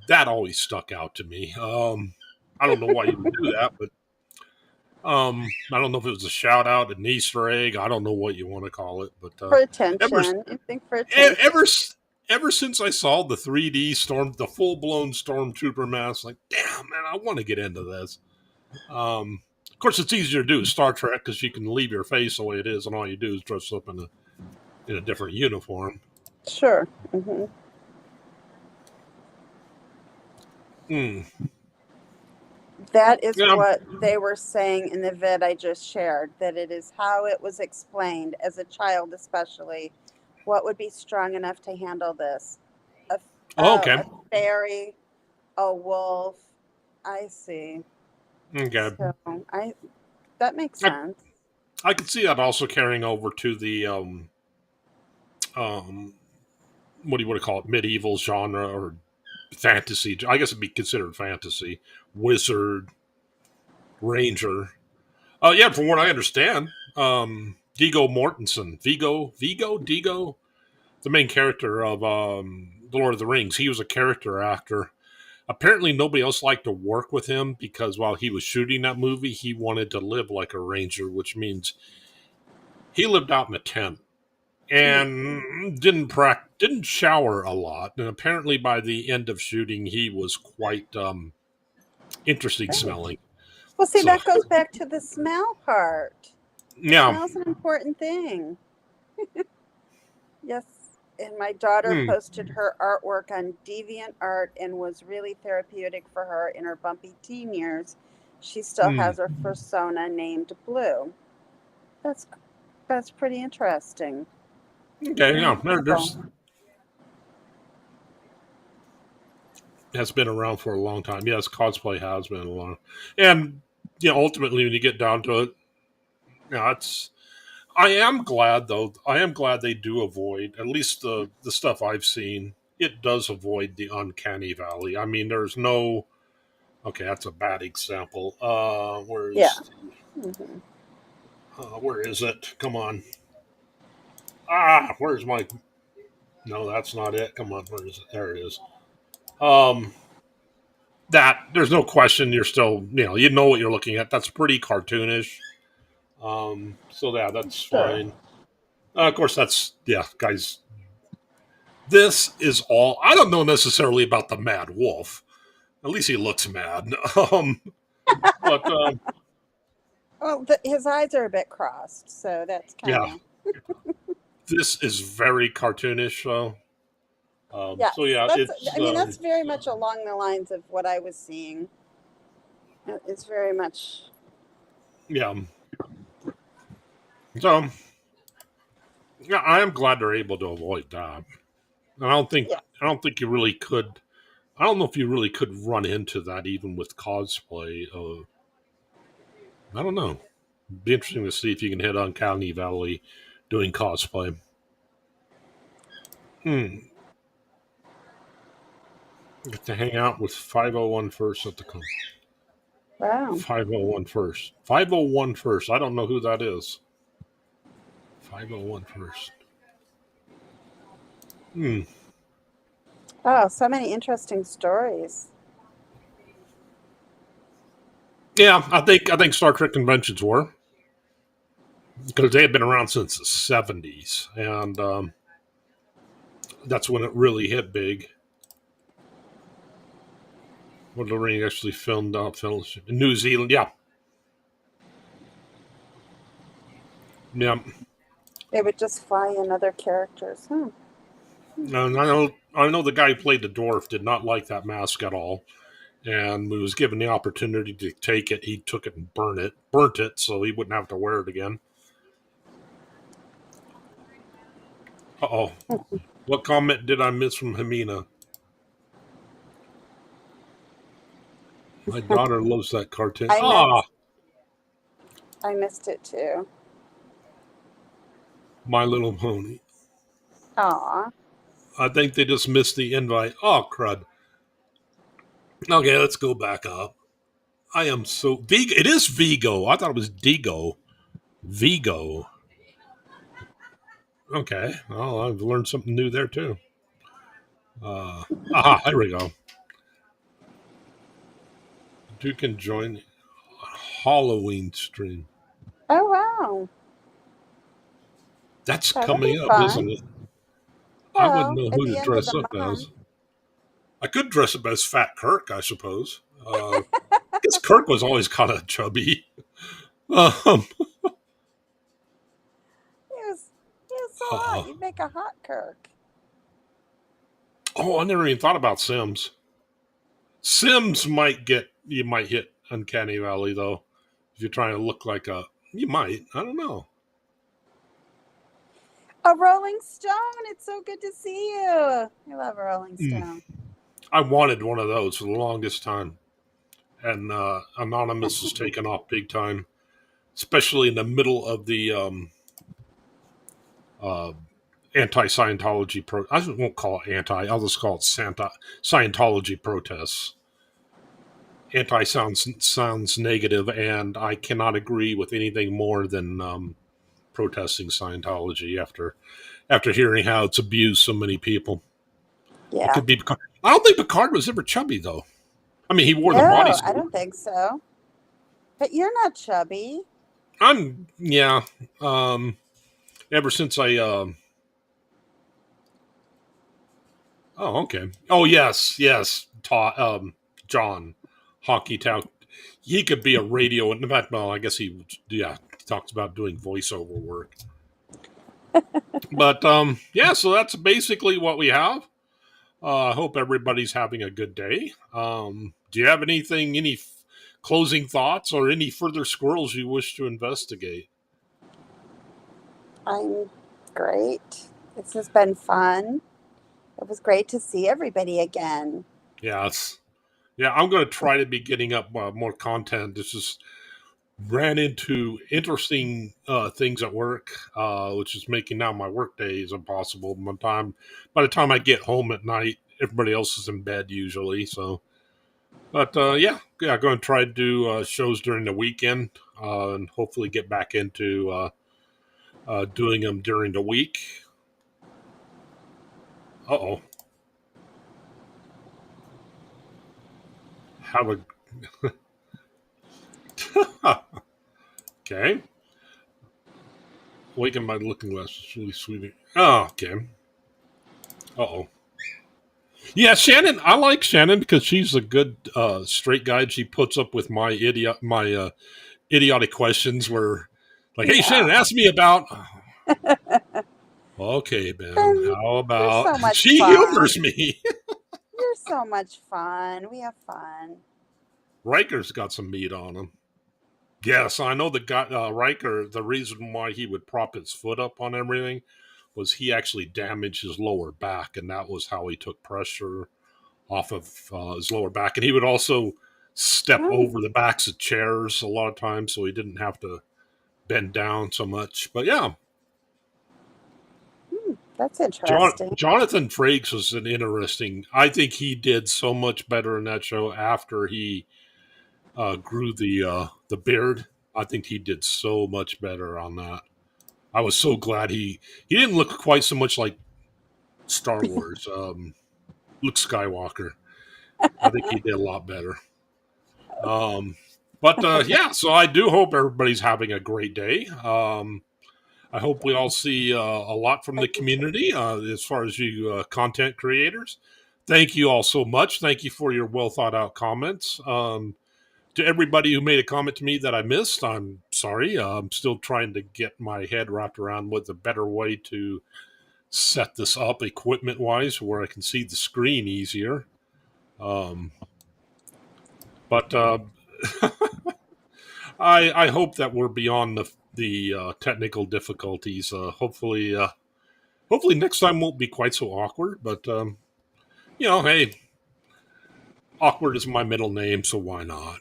Speaker 2: That always stuck out to me. I don't know why you would do that, but I don't know if it was a shout out, an Easter egg. I don't know what you want to call it, but
Speaker 3: For
Speaker 2: ever
Speaker 3: attention, I think for attention.
Speaker 2: ever ever since I saw the 3D the full blown stormtrooper mask, like damn man, I want to get into this. Of course, it's easier to do Star Trek because you can leave your face the way it is, and all you do is dress up in a different uniform.
Speaker 3: Sure. Hmm.
Speaker 2: Hmm.
Speaker 3: That is
Speaker 2: Yeah.
Speaker 3: what they were saying in the vid I just shared, that it is how it was explained as a child, especially. What would be strong enough to handle this? A,
Speaker 2: Oh, okay.
Speaker 3: a fairy, a wolf. I see.
Speaker 2: Okay.
Speaker 3: So I that makes
Speaker 2: I,
Speaker 3: sense.
Speaker 2: I could see that also carrying over to the um what do you want to call it, medieval genre or fantasy. I guess it'd be considered fantasy. Wizard, ranger. Yeah, from what I understand, Viggo Mortensen, Vigo, the main character of The Lord of the Rings. He was a character actor. Apparently, nobody else liked to work with him because while he was shooting that movie, he wanted to live like a ranger, which means he lived out in a tent and didn't shower a lot. And apparently, by the end of shooting, he was quite interesting
Speaker 3: Right.
Speaker 2: smelling.
Speaker 3: Well, see,
Speaker 2: So,
Speaker 3: that goes back to the smell part. The
Speaker 2: yeah.
Speaker 3: smell's an important thing. Yes. And my daughter
Speaker 2: Hmm.
Speaker 3: posted her artwork on DeviantArt and was really therapeutic for her in her bumpy teen years. She still
Speaker 2: Hmm.
Speaker 3: has her persona named Blue. That's that's pretty interesting.
Speaker 2: Okay,
Speaker 3: Very
Speaker 2: yeah.
Speaker 3: cool.
Speaker 2: There's has been around for a long time. Yes, cosplay has been a long, and ultimately when you get down to it, it's. I am glad though. I am glad they do avoid at least the stuff I've seen. It does avoid the uncanny valley. I mean, there's no. Okay, that's a bad example.
Speaker 3: Yeah. Hmm.
Speaker 2: Where is it? Come on. Ah, where's my? No, that's not it. Come on, where is it? There it is. Um, that there's no question. You're still, you know what you're looking at. That's pretty cartoonish. So yeah, that's
Speaker 3: Sure.
Speaker 2: fine. Of course, that's guys. This is all. I don't know necessarily about the Mad Wolf. At least he looks mad. But
Speaker 3: Well, his eyes are a bit crossed, so that's kind
Speaker 2: yeah,
Speaker 3: of
Speaker 2: this is very cartoonish.
Speaker 3: Yes,
Speaker 2: So yeah,
Speaker 3: that's.
Speaker 2: it's
Speaker 3: I mean, that's very much along the lines of what I was seeing. It's very much.
Speaker 2: yeah. So yeah, I am glad they're able to avoid that. And
Speaker 3: Yeah.
Speaker 2: I don't think you really could. I don't know if you really could run into that even with cosplay. I don't know. It'd be interesting to see if you can hit Uncanny Valley doing cosplay. Hmm. Get to hang out with 501 First at the con.
Speaker 3: Wow.
Speaker 2: 501 First. 501 First. I don't know who that is. 501 First. Hmm.
Speaker 3: Oh, so many interesting stories.
Speaker 2: Yeah, I think Star Trek conventions were because they had been around since the 70s, and that's when it really hit big. When the ring actually filmed out Fellowship in New Zealand. Yeah, yeah.
Speaker 3: They would just fly in other characters. Hmm.
Speaker 2: And I know the guy who played the dwarf did not like that mask at all. And when he was given the opportunity to take it, he took it and burnt it, so he wouldn't have to wear it again. Oh, what comment did I miss from Hamina? My daughter loves that cartoon.
Speaker 3: I
Speaker 2: Ah,
Speaker 3: missed. I missed it too.
Speaker 2: My Little Pony.
Speaker 3: Aw.
Speaker 2: I think they just missed the invite. Oh, crud. Okay, let's go back up. I am so Vigo. It is Vigo. I thought it was Digo. Vigo. Okay. Well, I've learned something new there too. Here we go. You can join Halloween stream.
Speaker 3: Oh wow.
Speaker 2: That's
Speaker 3: That'll be
Speaker 2: coming up, isn't
Speaker 3: fun.
Speaker 2: it? I wouldn't
Speaker 3: Well,
Speaker 2: know
Speaker 3: at
Speaker 2: who to
Speaker 3: the end of
Speaker 2: dress
Speaker 3: the
Speaker 2: up as.
Speaker 3: month.
Speaker 2: I could dress up as Fat Kirk, I suppose. I guess Kirk was always kind of chubby. Um,
Speaker 3: He was so hot.
Speaker 2: uh,
Speaker 3: You'd make a hot Kirk.
Speaker 2: I never even thought about Sims. Sims you might hit Uncanny Valley though. If you're trying to look like you might. I don't know.
Speaker 3: A Rolling Stone. It's so good to see you. I love a Rolling Stone.
Speaker 2: I wanted one of those for the longest time. And Anonymous has taken off big time, especially in the middle of the uh, anti-Scientology I won't call it anti. I'll just call it Scientology protests. Anti sounds negative, and I cannot agree with anything more than protesting Scientology after hearing how it's abused so many people. It
Speaker 3: Yeah.
Speaker 2: could be. I don't think Picard was ever chubby though. I mean, he wore the
Speaker 3: No, I
Speaker 2: bodysuit.
Speaker 3: don't think so. But you're not chubby.
Speaker 2: I'm yeah. Ever since I oh, okay. Oh, yes. John Hockey Tout. He could be a radio. In fact, well, I guess he talks about doing voiceover work. But yeah, so that's basically what we have. I hope everybody's having a good day. Do you have any closing thoughts, or any further squirrels you wish to investigate?
Speaker 3: I'm great. This has been fun. It was great to see everybody again.
Speaker 2: Yes. Yeah, I'm going to try to be getting up more content. This just ran into interesting things at work, which is making now my work days impossible. By the time I get home at night, everybody else is in bed usually. So, but I'm going to try to do shows during the weekend and hopefully get back into doing them during the week. Uh-oh. Have a okay. Waking by looking glass is really sweet. Oh, okay. Uh-oh. Yeah, Shannon. I like Shannon because she's a good straight guide. She puts up with my idiotic questions. Where, like, hey,
Speaker 3: Yeah.
Speaker 2: Shannon, ask me about. Okay, Ben.
Speaker 3: Ben,
Speaker 2: How
Speaker 3: you're
Speaker 2: about
Speaker 3: so much
Speaker 2: she
Speaker 3: fun.
Speaker 2: humors me?
Speaker 3: You're so much fun. We have fun.
Speaker 2: Riker's got some meat on him. Yes, I know the guy Riker. The reason why he would prop his foot up on everything was he actually damaged his lower back, and that was how he took pressure off of his lower back. And he would also step
Speaker 3: Oh,
Speaker 2: over the backs of chairs a lot of times, so he didn't have to bend down so much. But yeah,
Speaker 3: that's interesting.
Speaker 2: Jonathan Frakes was an interesting. I think he did so much better in that show after he grew the beard. I think he did so much better on that. I was so glad he didn't look quite so much like Star Wars, Luke Skywalker. I think he did a lot better. Um, but yeah, so I do hope everybody's having a great day. I hope we all see a lot from
Speaker 3: I
Speaker 2: the
Speaker 3: do too.
Speaker 2: community as far as you content creators. Thank you all so much. Thank you for your well thought out comments. To everybody who made a comment to me that I missed, I'm sorry. I'm still trying to get my head wrapped around what's a better way to set this up equipment wise where I can see the screen easier. Um, but I hope that we're beyond the technical difficulties. Hopefully next time won't be quite so awkward. But hey, awkward is my middle name, so why not?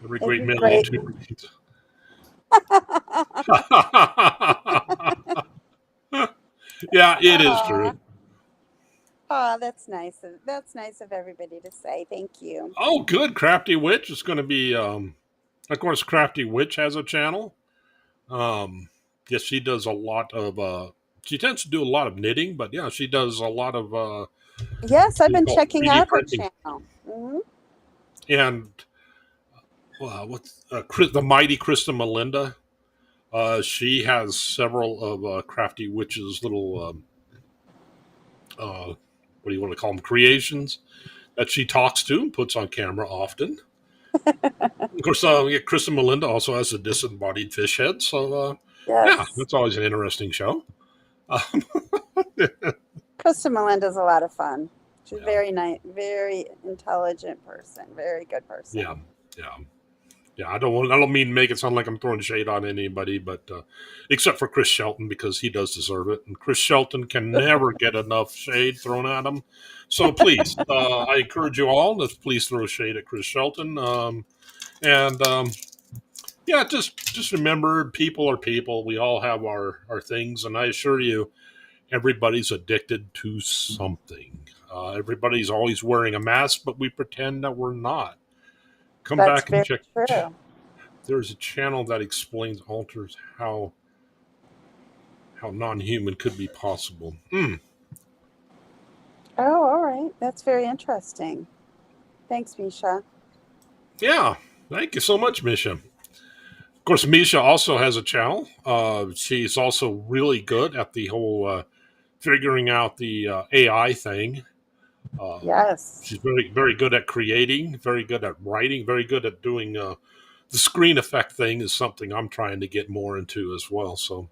Speaker 2: Every
Speaker 3: It'd
Speaker 2: great
Speaker 3: be
Speaker 2: middle name
Speaker 3: great.
Speaker 2: too great. Yeah, it is true.
Speaker 3: Aw. Aw, that's nice. That's nice of everybody to say. Thank you.
Speaker 2: Oh, good. Crafty Witch is going to be. Of course, Crafty Witch has a channel. Yes, she does a lot of. She tends to do a lot of knitting, but yeah, she does a lot of
Speaker 3: Yes, I've been
Speaker 2: called
Speaker 3: checking
Speaker 2: 3D
Speaker 3: out her
Speaker 2: printing.
Speaker 3: channel.
Speaker 2: And what's the mighty Krista Melinda? She has several of Crafty Witch's little what do you want to call them, creations that she talks to and puts on camera often. Of course, Krista Melinda also has a disembodied fish head, so yeah,
Speaker 3: Yes.
Speaker 2: that's always an interesting show. Um,
Speaker 3: Krista Melinda's a lot of fun. She's
Speaker 2: yeah,
Speaker 3: very nice, very intelligent person, very good
Speaker 2: yeah,
Speaker 3: person.
Speaker 2: yeah, yeah. I don't mean to make it sound like I'm throwing shade on anybody, but except for Chris Shelton because he does deserve it, and Chris Shelton can never get enough shade thrown at him. So please, I encourage you all to please throw shade at Chris Shelton. And yeah, just remember, people are people. We all have our things, and I assure you, everybody's addicted to something. Everybody's always wearing a mask, but we pretend that we're not. Come
Speaker 3: That's
Speaker 2: back and
Speaker 3: very
Speaker 2: check.
Speaker 3: true.
Speaker 2: There's a channel that explains alters how non-human could be possible.
Speaker 3: Oh, all right. That's very interesting. Thanks, Misha.
Speaker 2: Yeah, thank you so much, Misha. Of course, Misha also has a channel. She's also really good at the whole figuring out the AI thing.
Speaker 3: Yes.
Speaker 2: She's very good at creating, very good at writing, very good at doing the screen effect thing is something I'm trying to get more into as well. So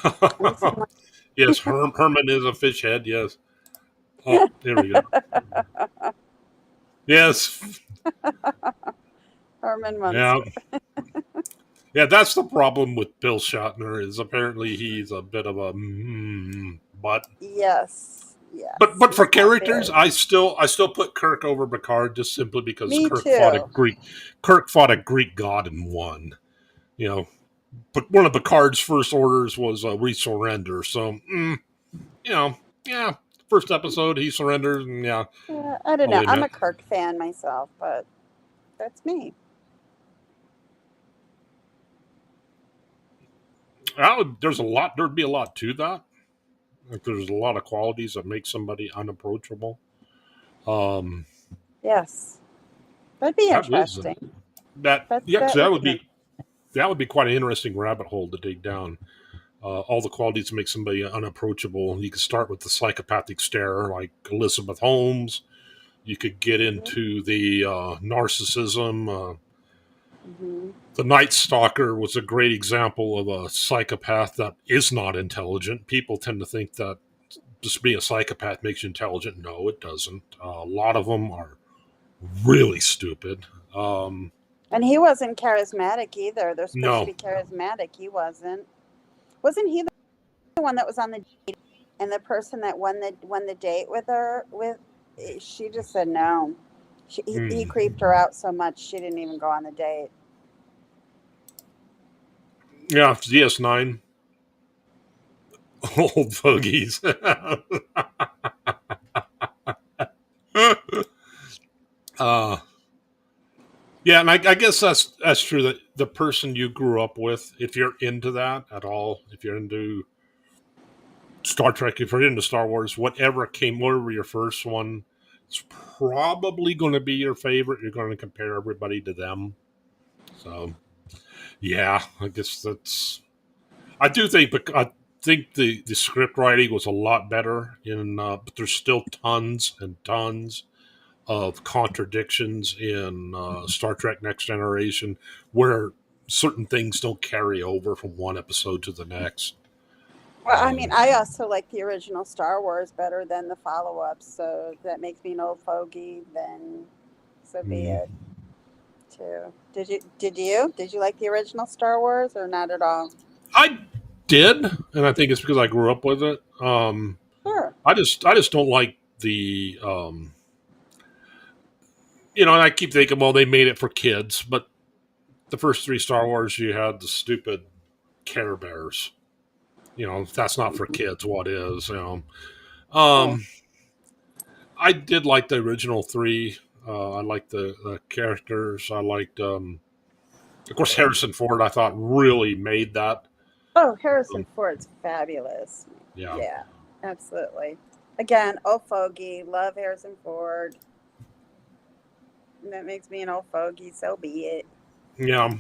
Speaker 3: Anything
Speaker 2: yes, Herman is a fish head. Yes. Oh, there we go. Yes.
Speaker 3: Herman
Speaker 2: Yeah.
Speaker 3: Munster.
Speaker 2: Yeah. That's the problem with Bill Shatner is apparently he's a bit of a butt.
Speaker 3: Yes. Yes.
Speaker 2: But for
Speaker 3: He's not
Speaker 2: characters,
Speaker 3: very.
Speaker 2: I still put Kirk over Picard just simply because
Speaker 3: Me too.
Speaker 2: Kirk fought a Greek god and won. You know, but one of Picard's first orders was we surrender. So you know, yeah, first episode he surrenders, and yeah,
Speaker 3: I don't
Speaker 2: all
Speaker 3: know.
Speaker 2: they
Speaker 3: I'm
Speaker 2: meant.
Speaker 3: a Kirk fan myself, but that's me.
Speaker 2: There'd be a lot to that. Like there's a lot of qualities that make somebody unapproachable. Um,
Speaker 3: Yes. That'd be
Speaker 2: that is
Speaker 3: interesting.
Speaker 2: that yeah, 'cause
Speaker 3: That would be.
Speaker 2: that would be quite an interesting rabbit hole to dig down. All the qualities that make somebody unapproachable. You could start with the psychopathic stare, like Elizabeth Holmes. You could get
Speaker 3: Mhm.
Speaker 2: into the narcissism.
Speaker 3: Hmm.
Speaker 2: The Night Stalker was a great example of a psychopath that is not intelligent. People tend to think that just being a psychopath makes you intelligent. No, it doesn't. A lot of them are really stupid.
Speaker 3: And he wasn't charismatic either. They're supposed to
Speaker 2: No.
Speaker 3: be charismatic. He wasn't. Wasn't he the one that was on the date, and the person that won the date with her with? She just said no. He
Speaker 2: Mm.
Speaker 3: creeped her out so much she didn't even go on the date.
Speaker 2: Yeah, DS9. Old fogies. uh, yeah, and I guess that's true. That the person you grew up with, if you're into that at all, if you're into Star Trek, if you're into Star Wars, whatever your first one, it's probably going to be your favorite. You're going to compare everybody to them. So, yeah, I guess that's. I do think, but I think the script writing was a lot better but there's still tons and tons of contradictions in Star Trek Next Generation where certain things don't carry over from one episode to the next.
Speaker 3: Well, I mean, I also like the original Star Wars better than the follow-ups, so if that makes me an old fogey, then so be
Speaker 2: mm,
Speaker 3: it. Too. Did you like the original Star Wars or not at all?
Speaker 2: I did, and I think it's because I grew up with it.
Speaker 3: Sure.
Speaker 2: I just don't like the and I keep thinking, well, they made it for kids, but the first three Star Wars, you had the stupid Care Bears. If that's not for kids, what is?
Speaker 3: Right.
Speaker 2: Um, I did like the original three. I liked the characters. I liked, of course, Harrison Ford. I thought really made that.
Speaker 3: Oh, Harrison
Speaker 2: Um,
Speaker 3: Ford's fabulous.
Speaker 2: yeah,
Speaker 3: Yeah, absolutely. Again, old fogey. Love Harrison Ford. And that makes me an old fogey. So be it.
Speaker 2: yeah.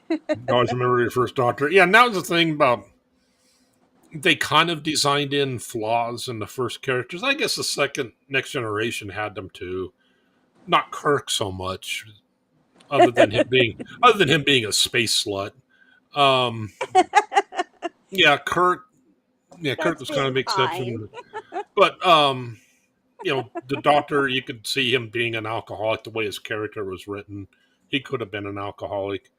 Speaker 2: You always remember your first Doctor. Yeah, and that was the thing about they kind of designed in flaws in the first characters. I guess the second Next Generation had them too. Not Kirk so much, other than him being a space slut. Um, yeah, Kirk. Yeah, Kirk
Speaker 3: That's
Speaker 2: was kind of
Speaker 3: being
Speaker 2: an
Speaker 3: kind.
Speaker 2: exception, but the Doctor, you could see him being an alcoholic the way his character was written. He could have been an alcoholic.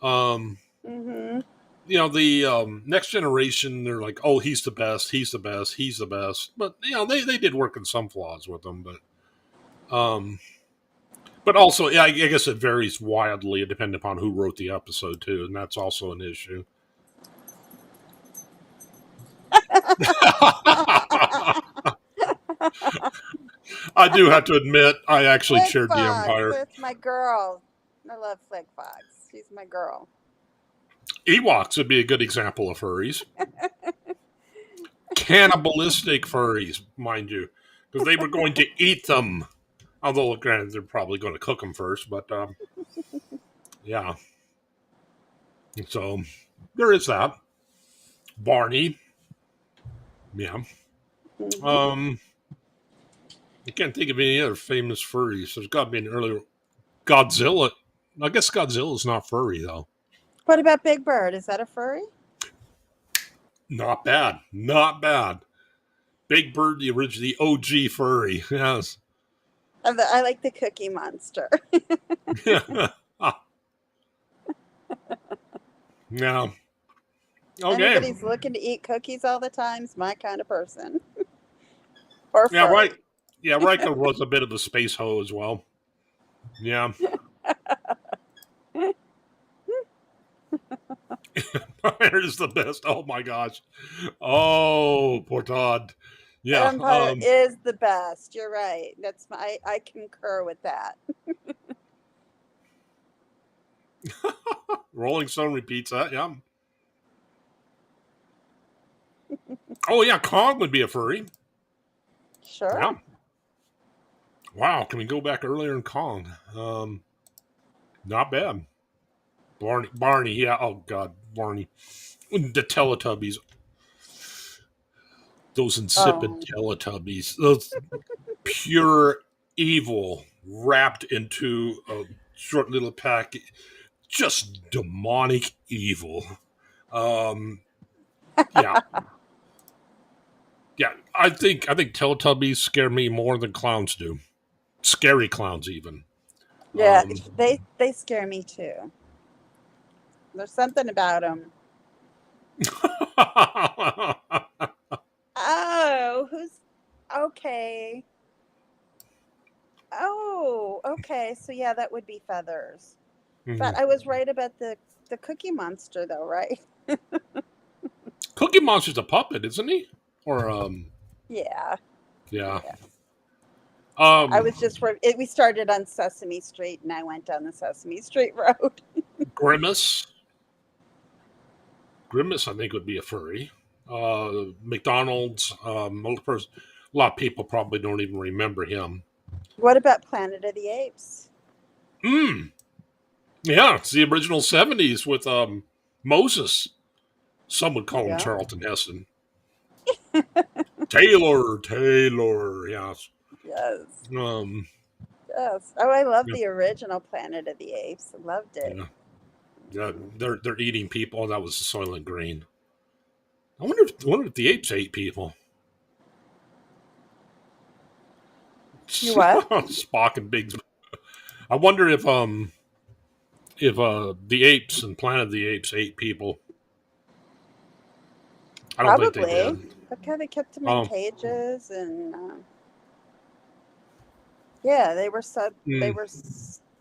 Speaker 2: Um,
Speaker 3: Mm-hmm.
Speaker 2: the Next Generation, they're like, oh, he's the best, he's the best, he's the best. But they did work in some flaws with him, but also, yeah, I guess it varies wildly depending upon who wrote the episode too, and that's also an issue. I do have to admit, I actually
Speaker 3: Flick
Speaker 2: chaired the
Speaker 3: Fox.
Speaker 2: Empire.
Speaker 3: That's my girl. I love Flick Fox. She's my girl.
Speaker 2: Ewoks would be a good example of furries. Cannibalistic furries, mind you, because they were going to eat them. Although, granted, they're probably going to cook them first, but yeah. So there is that. Barney, yeah.
Speaker 3: Hmm.
Speaker 2: Um, I can't think of any other famous furries. There's got to be an earlier Godzilla. I guess Godzilla's not furry though.
Speaker 3: What about Big Bird? Is that a furry?
Speaker 2: Not bad. Not bad. Big Bird, the OG furry. Yes.
Speaker 3: I like the Cookie Monster.
Speaker 2: Yeah. Okay.
Speaker 3: Anybody's looking to eat cookies all the time is my kind of person. Or
Speaker 2: Yeah, right.
Speaker 3: furry.
Speaker 2: Yeah, Riker was a bit of a space hoe as well. Yeah. Empire's the best. Oh my gosh. Oh, poor Todd. Yeah.
Speaker 3: Empire is the best. You're right. I concur with that.
Speaker 2: Rolling Stone repeats that. Yeah. Oh yeah, Kong would be a furry.
Speaker 3: Sure.
Speaker 2: Yeah. Wow. Can we go back earlier in Kong? Not bad. Barney. Yeah. Oh God, Barney. The Teletubbies. Those insipid
Speaker 3: Oh.
Speaker 2: Teletubbies. Those pure evil wrapped into a short little pack, just demonic evil. Yeah, yeah. I think Teletubbies scare me more than clowns do. Scary clowns, even.
Speaker 3: Yeah, they scare me too. There's something about them. Oh, who's okay? Oh, okay. So yeah, that would be Feathers. But I was right about the Cookie Monster, though, right?
Speaker 2: Cookie Monster's a puppet, isn't he? Or
Speaker 3: Yeah,
Speaker 2: yeah.
Speaker 3: yeah. I
Speaker 2: Um,
Speaker 3: was just we started on Sesame Street, and I went down the Sesame Street road.
Speaker 2: Grimace. Grimace, I think, would be a furry. McDonald's. A lot of people probably don't even remember him.
Speaker 3: What about Planet of the Apes?
Speaker 2: Yeah, it's the original '70s with Moses. Some would call him
Speaker 3: Yeah.
Speaker 2: Charlton Heston. Taylor, yes.
Speaker 3: Yes.
Speaker 2: Um,
Speaker 3: Yes. Oh, I love
Speaker 2: yeah,
Speaker 3: the original Planet of the Apes. I loved it.
Speaker 2: yeah, yeah. They're eating people. That was Soylent Green. I wonder if the apes ate people.
Speaker 3: You what?
Speaker 2: Spock and Biggs. I wonder if the apes and Planet of the Apes ate people. I don't think they
Speaker 3: Probably.
Speaker 2: did.
Speaker 3: Okay, they kept them in cages, and yeah,
Speaker 2: Mm,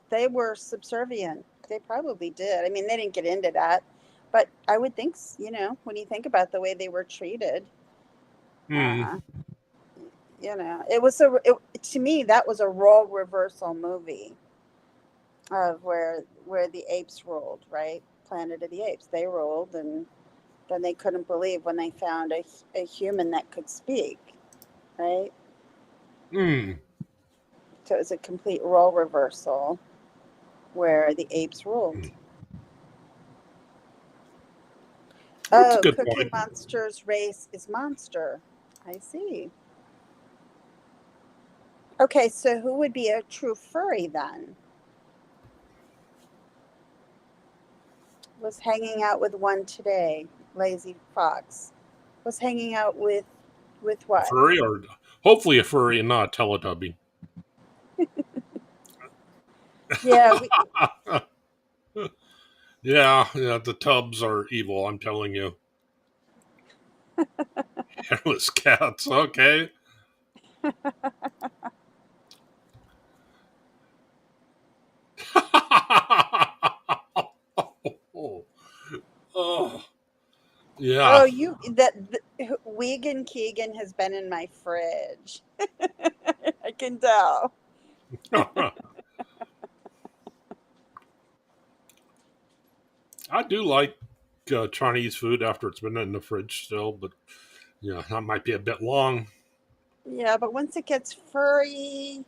Speaker 3: they were subservient. They probably did. I mean, they didn't get into that, but I would think, when you think about the way they were treated,
Speaker 2: mm,
Speaker 3: uh, to me that was a role reversal movie of where the apes ruled, right? Planet of the Apes, they ruled, and then they couldn't believe when they found a human that could speak, right?
Speaker 2: mm.
Speaker 3: So it was a complete role reversal where the apes ruled.
Speaker 2: That's a
Speaker 3: Oh,
Speaker 2: good
Speaker 3: Cookie
Speaker 2: point.
Speaker 3: Monster's race is monster. I see. Okay, so who would be a true furry then? Was hanging out with one today. Lazy Fox. Was hanging out with what?
Speaker 2: Furry, or hopefully a furry and not a Teletubby.
Speaker 3: Yeah,
Speaker 2: Yeah, the tubs are evil, I'm telling you. Hairless cats, okay. Oh, yeah.
Speaker 3: oh, Wegan Keegan has been in my fridge. I can tell.
Speaker 2: I do like Chinese food after it's been in the fridge still, but yeah, that might be a bit long.
Speaker 3: Yeah, but once it gets furry,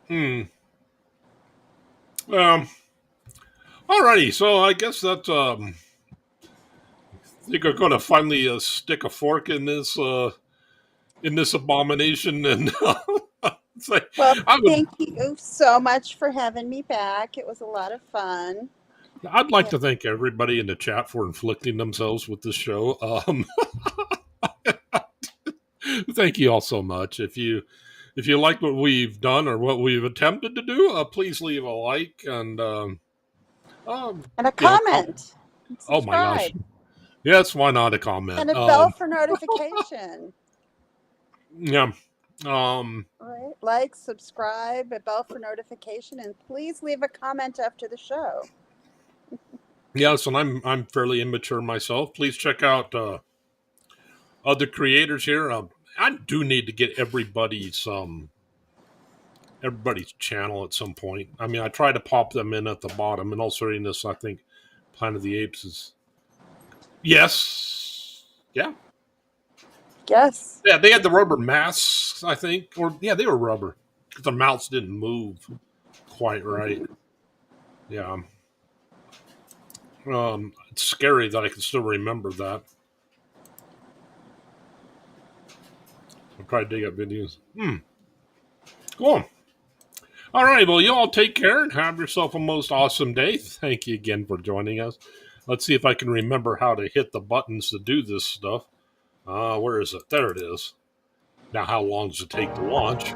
Speaker 2: Hmm. Um. Alrighty, so I guess that I think we're going to finally stick a fork in this abomination, and say,
Speaker 3: well,
Speaker 2: I would
Speaker 3: thank you so much for having me back. It was a lot of fun.
Speaker 2: I'd like
Speaker 3: Yeah.
Speaker 2: to thank everybody in the chat for inflicting themselves with this show. Thank you all so much. If you like what we've done or what we've attempted to do, please leave a like and
Speaker 3: And a
Speaker 2: you know,
Speaker 3: comment. And
Speaker 2: oh my gosh,
Speaker 3: subscribe.
Speaker 2: yes, why not a comment?
Speaker 3: And a bell for notification.
Speaker 2: Yeah, um,
Speaker 3: Right? Like, subscribe, a bell for notification, and please leave a comment after the show.
Speaker 2: yes, and I'm fairly immature myself. Please check out other creators here. I do need to get everybody's channel at some point. I mean, I try to pop them in at the bottom. In all seriousness, I think Planet of the Apes is yes, yeah,
Speaker 3: Yes.
Speaker 2: yeah. They had the rubber masks, I think, or yeah, they were rubber because their mouths didn't move quite right. Yeah, it's scary that I can still remember that. I'll try to dig up videos. Cool. All right. Well, you all take care and have yourself a most awesome day. Thank you again for joining us. Let's see if I can remember how to hit the buttons to do this stuff. Where is it? There it is. Now, how long does it take to launch?